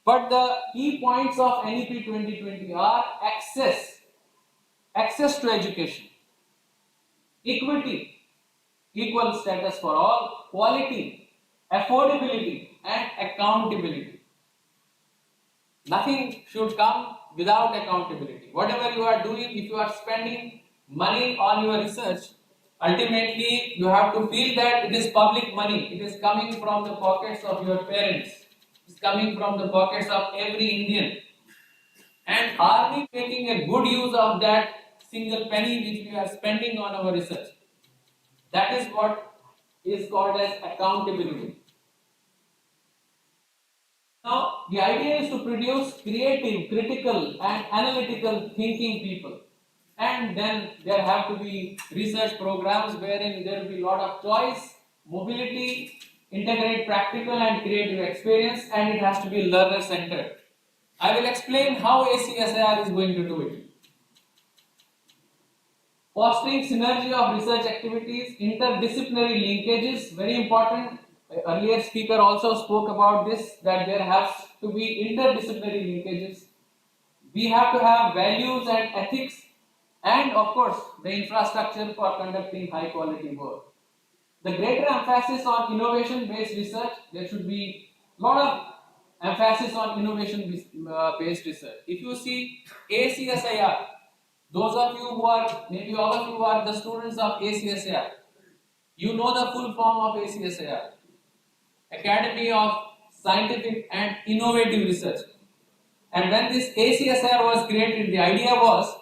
But the key points of NEP 2020 are access to education, equity, equal status for all, quality, affordability and accountability. Nothing should come without accountability. Whatever you are doing, if you are spending money on your research, ultimately you have to feel that it is public money. It is coming from the pockets of your parents. It is coming from the pockets of every Indian. And are we making a good use of that single penny which we are spending on our research? That is what is called as accountability. Now, the idea is to produce creative, critical, and analytical thinking people. And then there have to be research programs wherein there will be a lot of choice, mobility, integrate practical and creative experience, and it has to be learner centered. I will explain how AcSIR is going to do it. Fostering synergy of research activities, interdisciplinary linkages, very important. Earlier speaker also spoke about this, that there has to be interdisciplinary linkages. We have to have values and ethics, and of course the infrastructure for conducting high quality work. The greater emphasis on innovation based research, there should be a lot of emphasis on innovation based research. If you see ACSIR, those of you who are, maybe all of you who are the students of ACSIR, you know the full form of ACSIR, Academy of Scientific and Innovative Research. And when this ACSIR was created, the idea was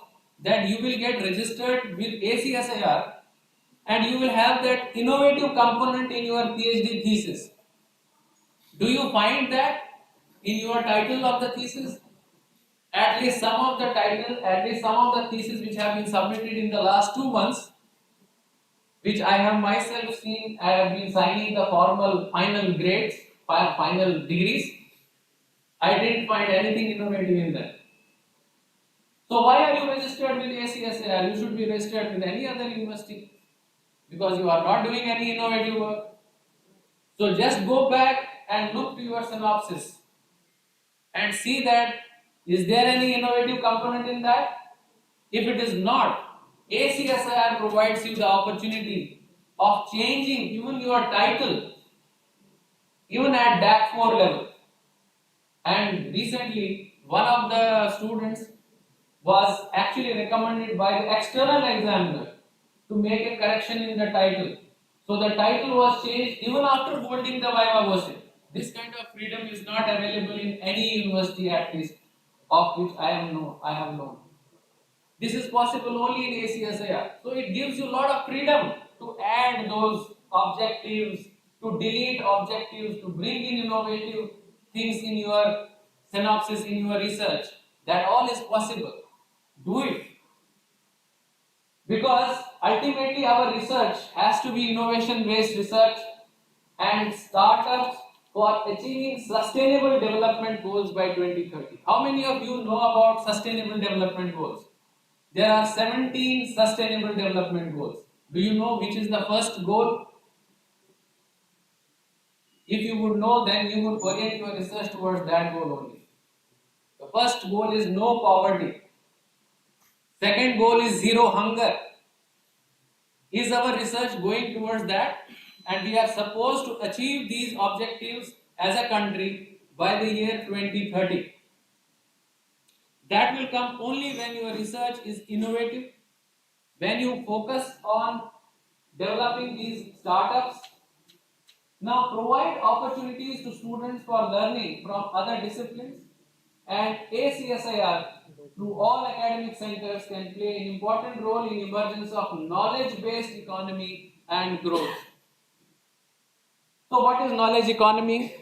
that you will get registered with ACSIR and you will have that innovative component in your PhD thesis. Do you find that in your title of the thesis? At least some of the theses which have been submitted in the last 2 months, which I have myself seen, I have been signing the formal final grades, final degrees. I didn't find anything innovative in that. So why are you registered with ACSIR? You should be registered with any other university because you are not doing any innovative work. So just go back and look to your synopsis and see that is there any innovative component in that? If it is not, ACSIR provides you the opportunity of changing even your title, even at DAC 4 level. And recently, one of the students was actually recommended by the external examiner to make a correction in the title. So the title was changed even after holding the Viva Voce. This kind of freedom is not available in any university, at least of which I have known. This is possible only in ACSIR. So it gives you a lot of freedom to add those objectives, to delete objectives, to bring in innovative things in your synopsis, in your research. That all is possible. Do it. Because ultimately our research has to be innovation based research and startups for achieving sustainable development goals by 2030. How many of you know about sustainable development goals? There are 17 sustainable development goals. Do you know which is the first goal? If you would know, then you would orient your research towards that goal only. The first goal is no poverty. Second goal is zero hunger. Is our research going towards that? And we are supposed to achieve these objectives as a country by the year 2030. That will come only when your research is innovative, when you focus on developing these startups. Now provide opportunities to students for learning from other disciplines, and ACSIR through all academic centers can play an important role in emergence of knowledge-based economy and growth. So what is knowledge economy?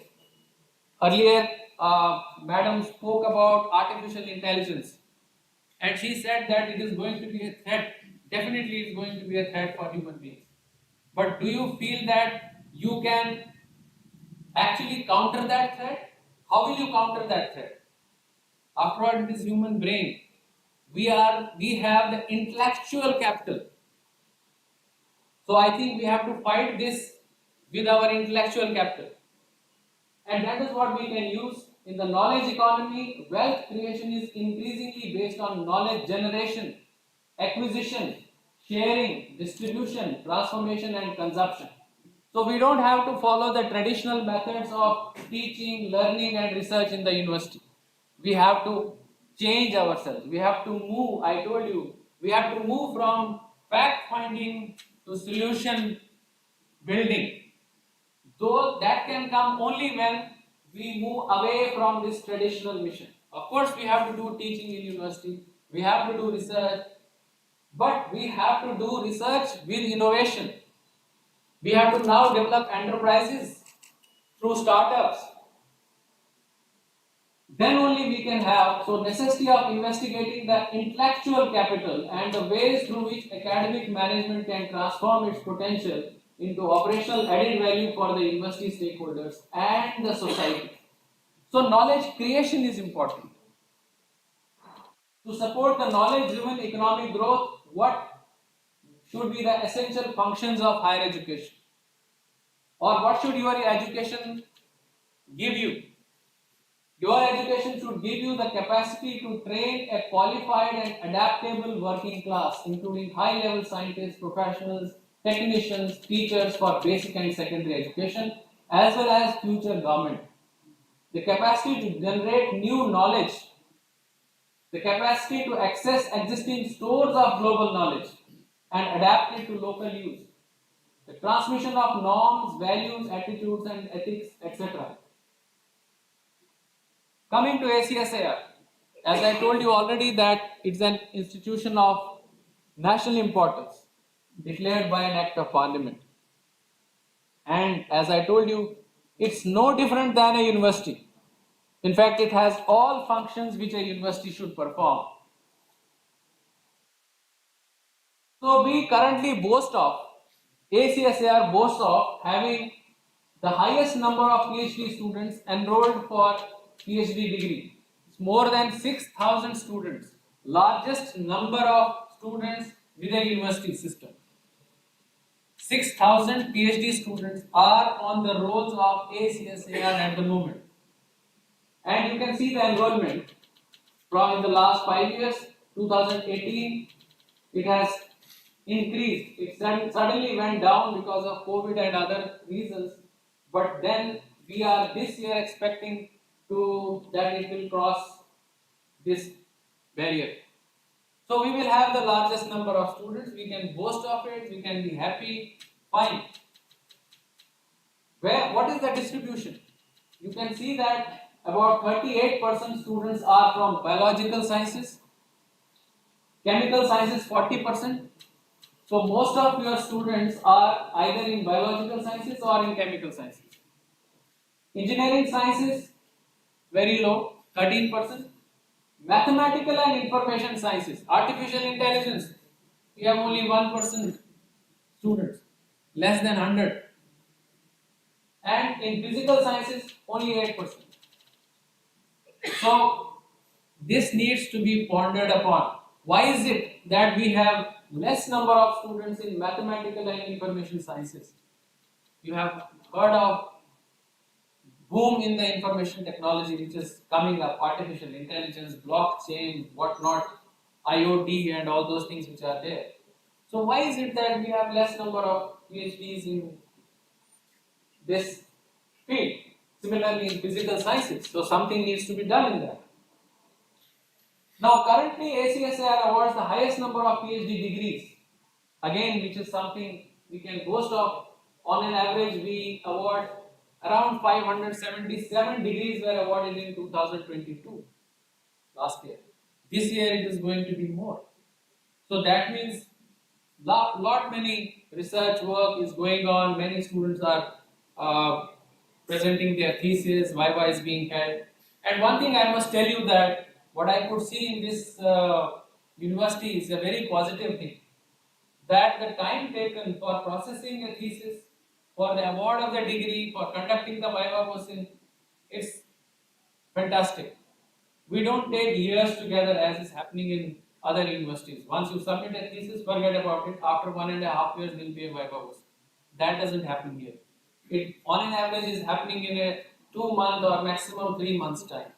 Earlier, Madam spoke about artificial intelligence, and she said that it is going to be a threat. Definitely, it is going to be a threat for human beings. But do you feel that you can actually counter that threat? How will you counter that threat? After all, it is human brain. We have the intellectual capital. So I think we have to fight this with our intellectual capital. And that is what we can use in the knowledge economy. Wealth creation is increasingly based on knowledge generation, acquisition, sharing, distribution, transformation, and consumption. So we don't have to follow the traditional methods of teaching, learning and research in the university. We have to change ourselves. We have to move, I told you, we have to move from fact finding to solution building. Though that can come only when we move away from this traditional mission. Of course, we have to do teaching in university, we have to do research, but we have to do research with innovation. We have to now develop enterprises through startups. Then only we can have, so necessity of investigating the intellectual capital and the ways through which academic management can transform its potential into operational added value for the university stakeholders and the society. So knowledge creation is important. To support the knowledge-driven economic growth, what should be the essential functions of higher education? Or what should your education give you? Your education should give you the capacity to train a qualified and adaptable working class, including high-level scientists, professionals, technicians, teachers for basic and secondary education, as well as future government. The capacity to generate new knowledge, the capacity to access existing stores of global knowledge and adapt it to local use, the transmission of norms, values, attitudes, and ethics, etc. Coming to AcSIR, as I told you already that it's an institution of national importance declared by an act of parliament. And as I told you, it's no different than a university. In fact, it has all functions which a university should perform. So we currently boast of, AcSIR boasts of having the highest number of PhD students enrolled for PhD degree. It's more than 6,000 students, largest number of students within university system. 6,000 PhD students are on the rolls of AcSIR at the moment. And you can see the enrollment from in the last 5 years, 2018, it has increased. It suddenly went down because of COVID and other reasons, but then we are this year expecting that it will cross this barrier. So we will have the largest number of students, we can boast of it, we can be happy, fine. What is the distribution? You can see that about 38% students are from biological sciences, chemical sciences 40%. So most of your students are either in biological sciences or in chemical sciences. Engineering sciences, very low, 13%. Mathematical and information sciences, artificial intelligence, we have only 1% students, less than 100. And in physical sciences, only 8%. So this needs to be pondered upon. Why is it that we have less number of students in mathematical and information sciences? You have heard of boom in the information technology which is coming up, artificial intelligence, blockchain, whatnot, IoT and all those things which are there. So why is it that we have less number of PhDs in this field? Similarly in physical sciences. So something needs to be done in that. Now currently AcSIR awards the highest number of PhD degrees. Again, which is something we can boast of. On an average, we award around 577 degrees were awarded in 2022, last year. This year it is going to be more. So that means lot many research work is going on. Many students are presenting their thesis. Viva is being held. And one thing I must tell you that what I could see in this university is a very positive thing. That the time taken for processing a thesis, for the award of the degree, for conducting the Viva question, it's fantastic. We don't take years together as is happening in other universities. Once you submit a thesis, forget about it. After 1.5 years, there will be a Viva question. That doesn't happen here. It on an average is happening in a 2 month or maximum 3 months time.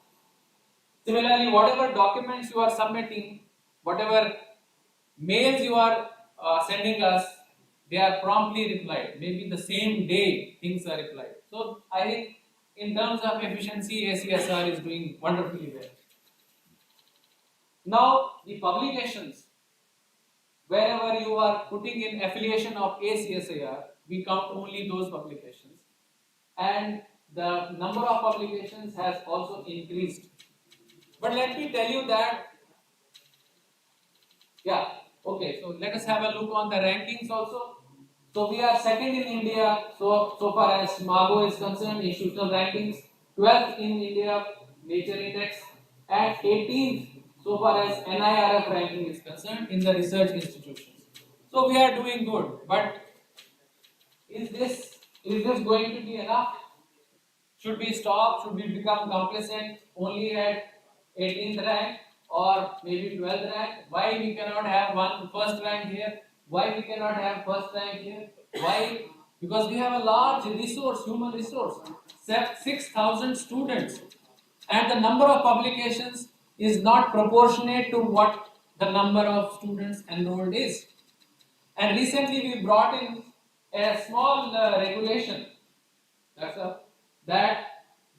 Similarly, whatever documents you are submitting, whatever mails you are sending us, they are promptly replied. Maybe the same day things are replied. So I think in terms of efficiency, ACSR is doing wonderfully well. Now the publications, wherever you are putting in affiliation of ACSIR, we count only those publications, and the number of publications has also increased. But let me tell you that, yeah, okay, so let us have a look on the rankings also. So we are second in India, so far as Mago is concerned, institutional rankings, 12th in India, Nature Index, and 18th so far as NIRF ranking is concerned in the research institutions. So we are doing good, but is this going to be enough? Should we stop? Should we become complacent only at 18th rank or maybe 12th rank? Why we cannot have one first rank here? Why we cannot have first rank here? Why? Because we have a large resource, human resource, 6,000 students, and the number of publications is not proportionate to what the number of students enrolled is. And recently we brought in a small regulation that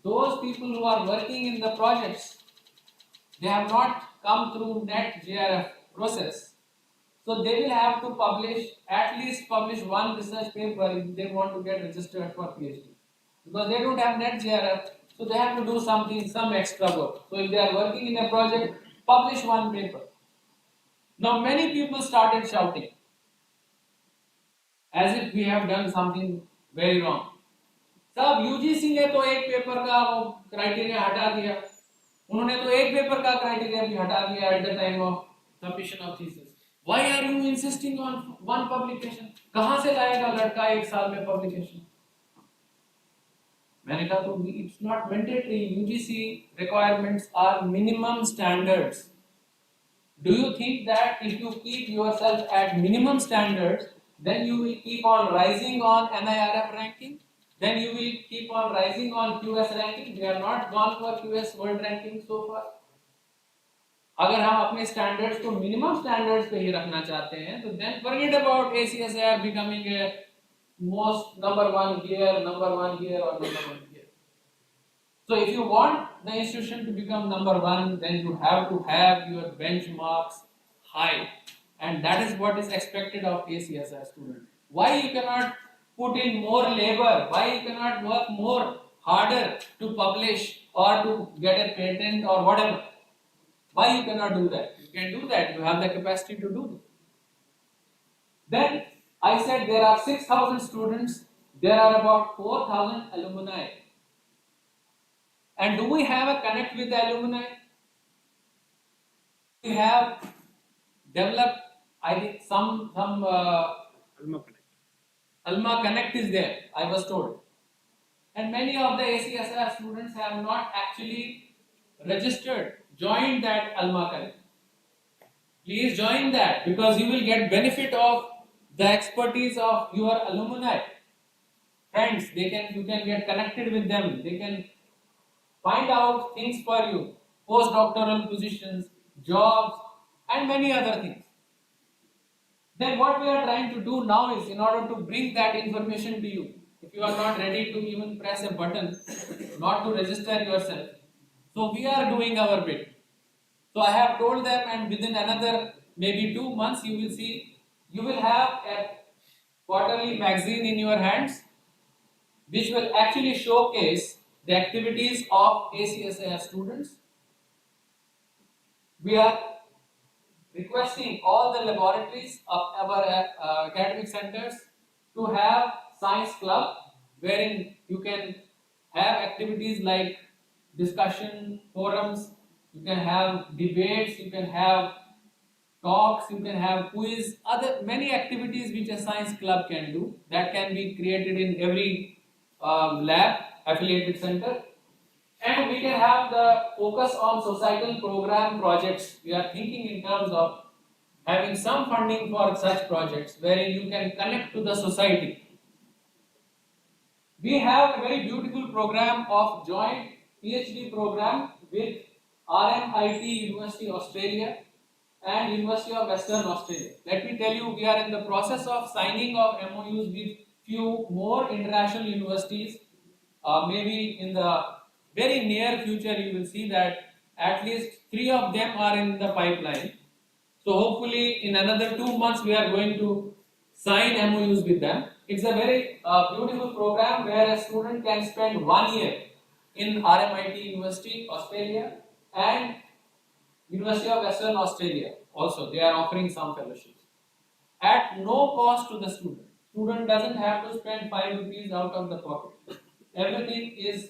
those people who are working in the projects, they have not come through net JRF process. So they will have to at least publish one research paper if they want to get registered for PhD. Because they don't have net JRF, so they have to do some extra work. So if they are working in a project, publish one paper. Now many people started shouting as if we have done something very wrong. साहब UGC ने तो एक paper का वो criteria हटा दिया, उन्होंने तो एक पेपर का क्राइटेरिया भी हटा दिया at the time of submission of thesis. Why are you insisting on one publication? कहां से लाएगा लड़का एक साल में पब्लिकेशन? मैंने कहा तो it's not mandatory. UGC requirements are minimum standards. Do you think that if you keep yourself at minimum standards, then you will keep on rising on NIRF ranking? Then you will keep on rising on QS ranking? We have not gone for QS world ranking so far. अगर हम अपने standards को minimum standards पे ही रखना चाहते हैं, तो then forget about ACSIR becoming a most number one here, number one here, or number one here. So if you want the institution to become number one, then you have to have your benchmarks high, and that is what is expected of ACSIR student. Why you cannot put in more labor? Why you cannot work more harder to publish or to get a patent or whatever? Why you cannot do that? You can do that. You have the capacity to do that. Then I said there are 6,000 students. There are about 4,000 alumni. And do we have a connect with the alumni? We have developed, I think, some Alma Connect is there, I was told. And many of the ACSIR students have not actually registered, joined that Alma Connect. Please join that, because you will get benefit of the expertise of your alumni. Friends, you can get connected with them. They can find out things for you, postdoctoral positions, jobs, and many other things. Then what we are trying to do now is, in order to bring that information to you, if you are not ready to even press a button, not to register yourself, so we are doing our bit. So I have told them, and within another maybe 2 months you will see, you will have a quarterly magazine in your hands, which will actually showcase the activities of ACSIR students. We are requesting all the laboratories of our academic centers to have science club, wherein you can have activities like discussion forums, you can have debates, you can have talks, you can have quiz, other many activities which a science club can do, that can be created in every lab affiliated center. And we can have the focus on societal program projects. We are thinking in terms of having some funding for such projects wherein you can connect to the society. We have a very beautiful program of joint PhD program with RMIT University Australia, and University of Western Australia. Let me tell you, we are in the process of signing of MOUs with few more international universities. Maybe in the very near future, you will see that at least 3 of them are in the pipeline. So hopefully in another 2 months we are going to sign MOUs with them. It's a very beautiful program where a student can spend 1 year in RMIT University, Australia, and University of Western Australia. Also, they are offering some fellowships at no cost to the student. Student doesn't have to spend 5 rupees out of the pocket. Everything is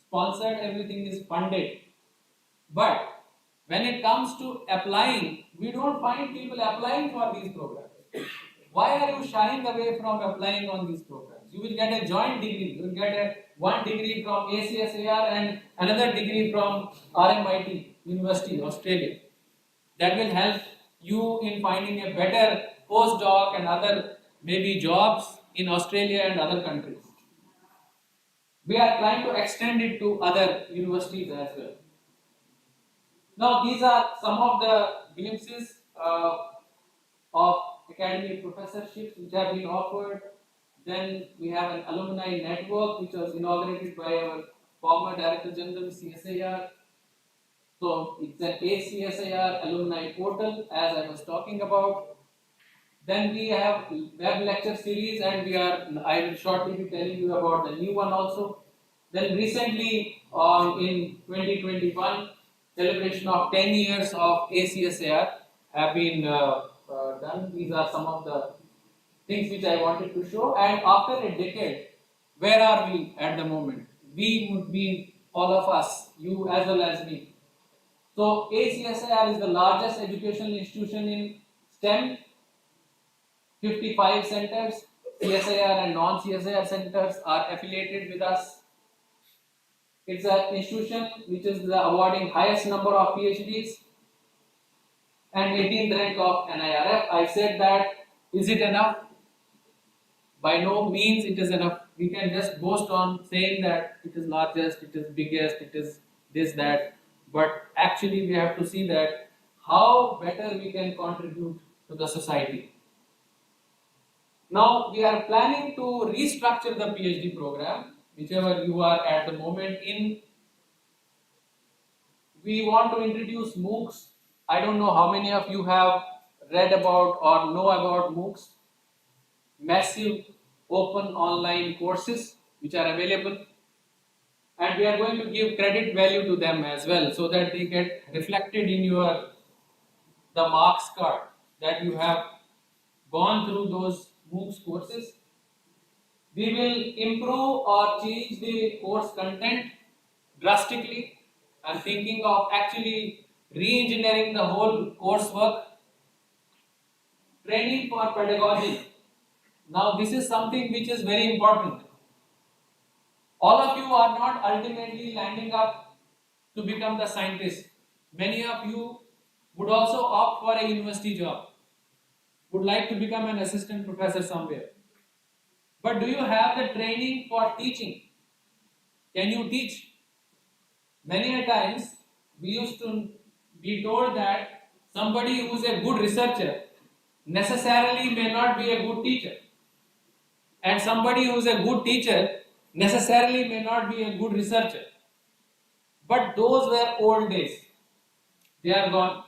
sponsored, everything is funded. But when it comes to applying, we don't find people applying for these programs. Why are you shying away from applying on these programs? You will get a joint degree. You will get one degree from AcSIR and another degree from RMIT University, Australia. That will help you in finding a better postdoc and other maybe jobs in Australia and other countries. We are trying to extend it to other universities as well. Now, these are some of the glimpses of academic professorships which have been offered. Then we have an alumni network which was inaugurated by our former Director General CSIR. So it's an AcSIR alumni portal as I was talking about. Then we have web lecture series and I will shortly be telling you about the new one also. Then recently in 2021, celebration of 10 years of AcSIR have been done. These are some of the things which I wanted to show. And after a decade, where are we at the moment? We would be all of us, you as well as me. So AcSIR is the largest educational institution in STEM. 55 centers, CSIR and non-CSIR centers are affiliated with us. It's an institution which is the awarding highest number of PhDs and 18th rank of NIRF. I said that, is it enough? By no means it is enough. We can just boast on saying that it is largest, it is biggest, it is this, that. But actually we have to see that how better we can contribute to the society. Now we are planning to restructure the PhD program, whichever you are at the moment in. We want to introduce MOOCs. I don't know how many of you have read about or know about MOOCs, massive open online courses which are available, and we are going to give credit value to them as well so that they get reflected in the marks card that you have gone through those MOOCs courses. We will improve or change the course content drastically. I'm thinking of actually re-engineering the whole coursework. Training for pedagogy. Now this is something which is very important. All of you are not ultimately landing up to become the scientist. Many of you would also opt for a university job, would like to become an assistant professor somewhere. But do you have the training for teaching? Can you teach? Many a times we used to be told that somebody who is a good researcher necessarily may not be a good teacher, and somebody who is a good teacher necessarily may not be a good researcher. But those were old days. They are gone.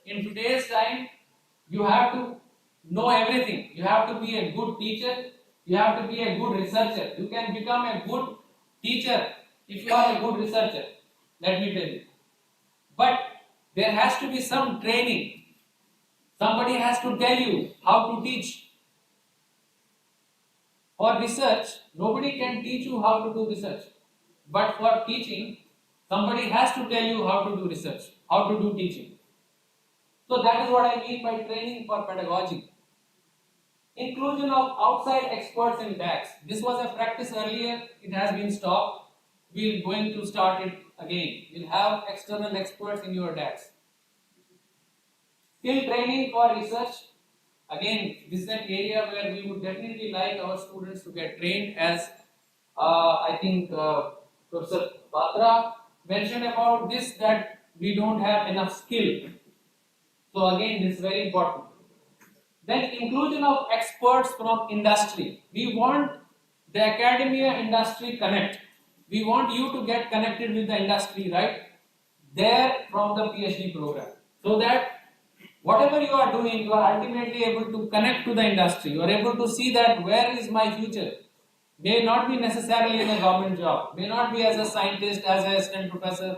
In today's time, you have to know everything. You have to be a good teacher. You have to be a good researcher. You can become a good teacher if you are a good researcher. Let me tell you. But there has to be some training. Somebody has to tell you how to teach. For research, nobody can teach you how to do research. But for teaching, somebody has to tell you how to do research, how to do teaching. So that is what I mean by training for pedagogy. Inclusion of outside experts in DAX. This was a practice earlier, it has been stopped. We are going to start it again. We'll have external experts in your DAX. Skill training for research. Again, this is an area where we would definitely like our students to get trained, as I think Professor Batra mentioned about this, that we don't have enough skill. So again, this is very important. Then inclusion of experts from industry. We want the academia industry connect. We want you to get connected with the industry right there from the PhD program. So that whatever you are doing, you are ultimately able to connect to the industry. You are able to see that where is my future. May not be necessarily in a government job, may not be as a scientist, as an assistant professor.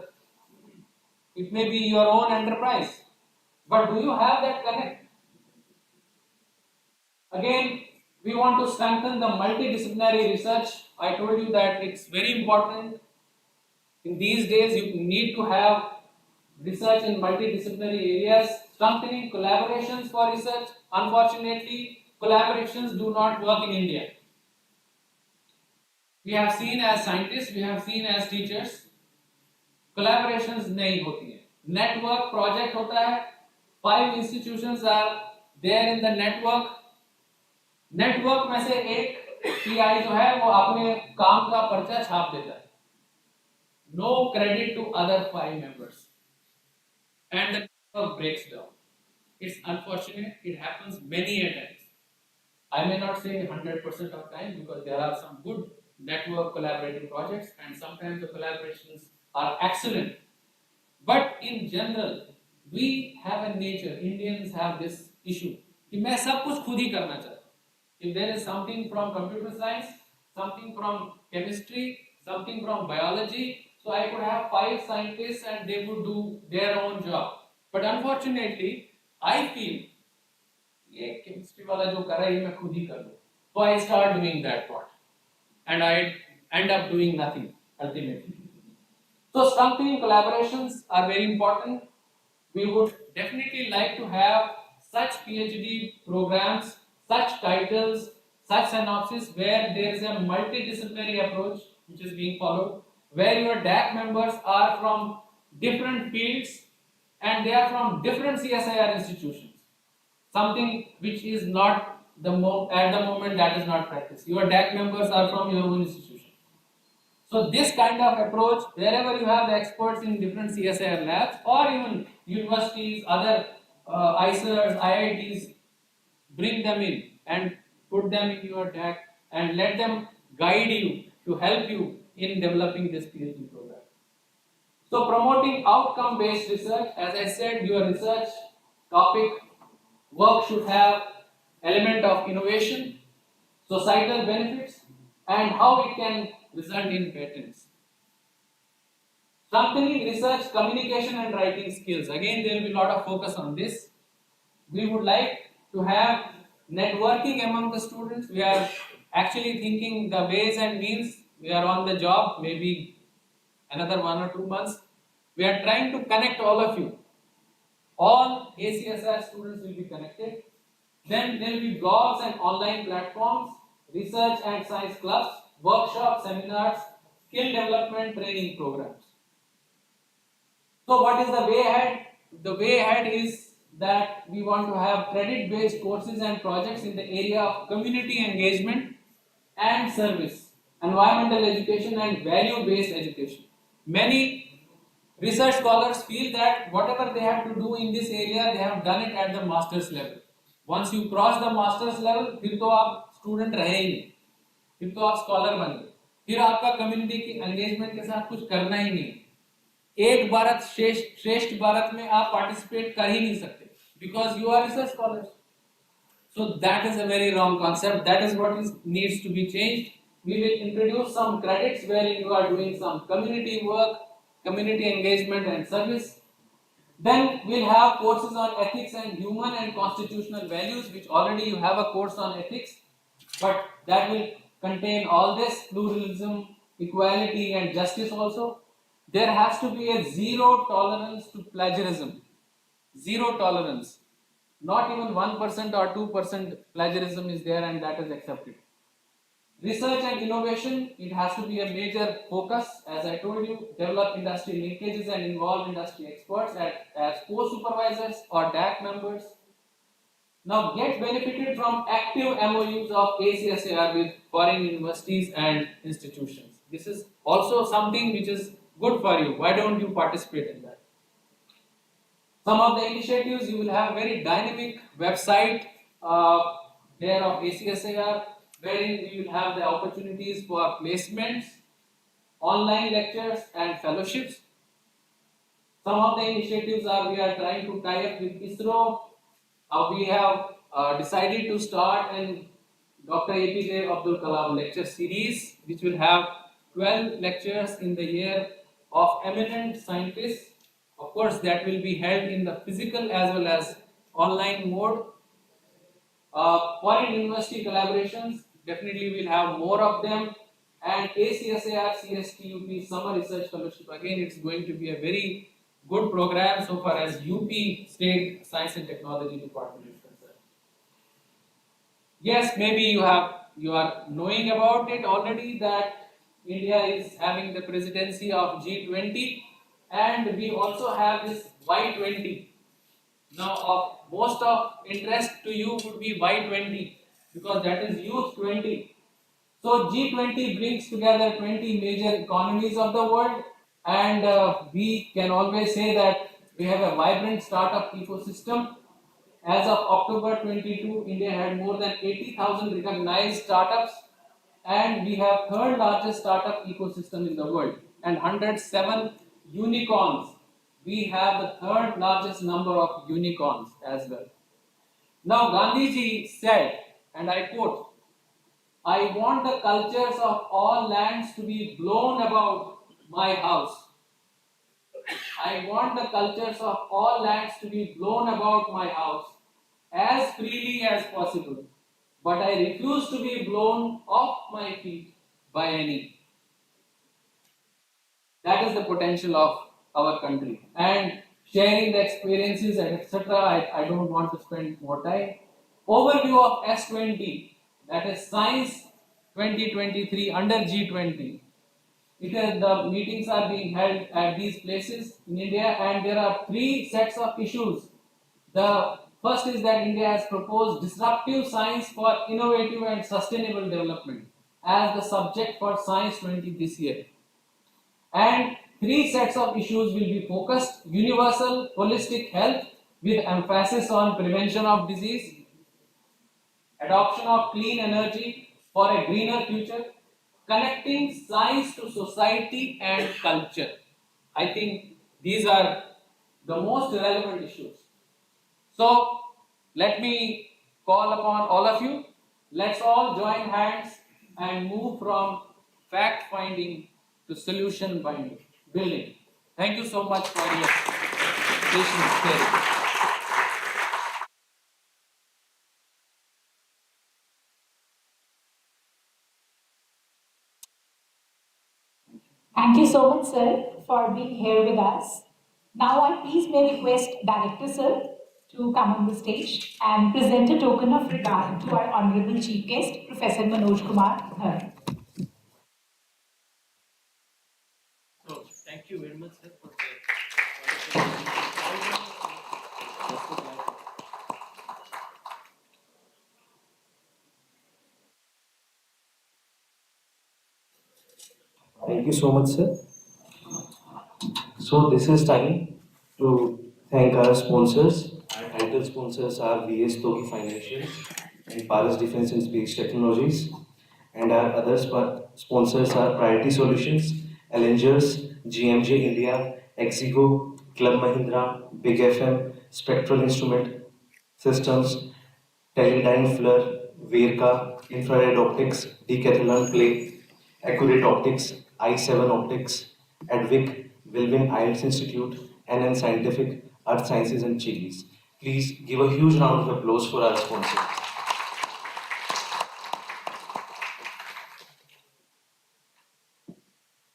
It may be your own enterprise. But do you have that connect? Again, we want to strengthen the multidisciplinary research. I told you that it's very important. In these days, you need to have research in multidisciplinary areas, strengthening collaborations for research. Unfortunately, collaborations do not work in India. We have seen as scientists, we have seen as teachers, collaborations नहीं होती है. Network project होता है. 5 institutions are there in the network. Network में से एक pi जो है वो अपने काम का पर्चा छाप देता है. No credit to other 5 members, and the network breaks down. It's unfortunate. It happens many a times. I may not say 100% of time because there are some good network collaborative projects, and sometimes the collaborations are excellent. But in general, we have a nature. Indians have this issue कि मैं सब कुछ खुद ही करना चाहता हूँ. If there is something from computer science, something from chemistry, something from biology, so I could have 5 scientists and they would do their own job. But unfortunately, I feel ये chemistry वाला जो कर रहा है मैं खुद ही कर लूँ. So I start doing that part, and I end up doing nothing ultimately. So strengthening collaborations are very important. We would definitely like to have such PhD programs, such titles, such synopsis where there is a multidisciplinary approach which is being followed, where your DAC members are from different fields and they are from different CSIR institutions. Something which is not at the moment that is not practiced. Your DAC members are from your own institution. So this kind of approach, wherever you have the experts in different CSIR labs or even universities, other AcSIRs, IITs, bring them in and put them in your DAC and let them guide you to help you in developing this PhD program. So promoting outcome-based research, as I said, your research topic work should have element of innovation, societal benefits, and how it can result in patents. Strengthening research, communication and writing skills. Again, there will be a lot of focus on this. We would like to have networking among the students. We are actually thinking the ways and means. We are on the job, maybe another 1 or 2 months. We are trying to connect all of you. All ACSR students will be connected. Then there will be blogs and online platforms, research and science clubs, workshops, seminars, skill development training programs. So what is the way ahead? The way ahead is that we want to have credit-based courses and projects in the area of community engagement and service, environmental education and value-based education. Many research scholars feel that whatever they have to do in this area, they have done it at the master's level. Once you cross the master's level, फिर तो आप student रहे ही नहीं, फिर तो आप scholar बन गए, फिर आपका community की engagement के साथ कुछ करना ही नहीं. एक भारत श्रेष्ठ भारत में आप participate कर ही नहीं सकते because you are research scholars. So that is a very wrong concept. That is what needs to be changed. We will introduce some credits where you are doing some community work, community engagement and service. Then we'll have courses on ethics and human and constitutional values, which already you have a course on ethics, but that will contain all this pluralism, equality and justice also. There has to be a zero tolerance to plagiarism. Zero tolerance. Not even 1% or 2% plagiarism is there and that is accepted. Research and innovation, it has to be a major focus. As I told you, develop industry linkages and involve industry experts as co-supervisors or DAC members. Now get benefited from active MOUs of ACSIR with foreign universities and institutions. This is also something which is good for you. Why don't you participate in that? Some of the initiatives, you will have a very dynamic website there of AcSIR, wherein you will have the opportunities for placements, online lectures and fellowships. Some of the initiatives are we are trying to tie up with ISRO. We have decided to start an Dr. APJ Abdul Kalam lecture series, which will have 12 lectures in the year of eminent scientists. Of course, that will be held in the physical as well as online mode. Foreign university collaborations, definitely we'll have more of them. And AcSIR-CSIR Summer Research Fellowship, again, it's going to be a very good program so far as UP State Science and Technology Department is concerned. Yes, maybe you are knowing about it already that India is having the presidency of G20, and we also have this Y20. Now, of most of interest to you would be Y20 because that is Youth 20. So G20 brings together 20 major economies of the world, and we can always say that we have a vibrant startup ecosystem. As of October 22, India had more than 80,000 recognized startups, and we have third largest startup ecosystem in the world and 107 unicorns. We have the third largest number of unicorns as well. Now Gandhiji said, and I quote, I want the cultures of all lands to be blown about my house. I want the cultures of all lands to be blown about my house as freely as possible, but I refuse to be blown off my feet by any. That is the potential of our country. And sharing the experiences and etc. I don't want to spend more time. Overview of S20, that is Science 2023 under G20. The meetings are being held at these places in India, and there are three sets of issues. The first is that India has proposed disruptive science for innovative and sustainable development as the subject for Science 20 this year. And three sets of issues will be focused: universal holistic health with emphasis on prevention of disease, adoption of clean energy for a greener future, connecting science to society and culture. I think these are the most relevant issues. So let me call upon all of you. Let's all join hands and move from fact finding to solution building. Thank you so much for your patience.
Thank you so much, sir, for being here with us. Now, I please may request Director, sir, to come on the stage and present a token of regard to our Honorable Chief Guest, Professor Manoj Kumar Dhar.
So, thank you very much, sir, for the Thank you so much, sir. So this is time to thank our sponsors. Our title sponsors are VS Togi Financials and Paris Defense and Space Technologies. And our other sponsors are Priority Solutions, Alengers, GMJ India, Exigo, Club Mahindra, Big FM, Spectral Instrument Systems, Teledyne FLIR, Verka, Infrared Optics, Decathlon Play, Accurate Optics, I7 Optics, Advic, Wilwin IELTS Institute, NN Scientific, Earth Sciences and Chilies. Please give a huge round of applause for our sponsors.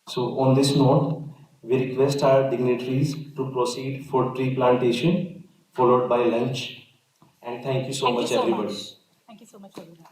So on this note, we request our dignitaries to proceed for tree plantation, followed by lunch. And thank you so much, everybody.
Thank you so much, everyone.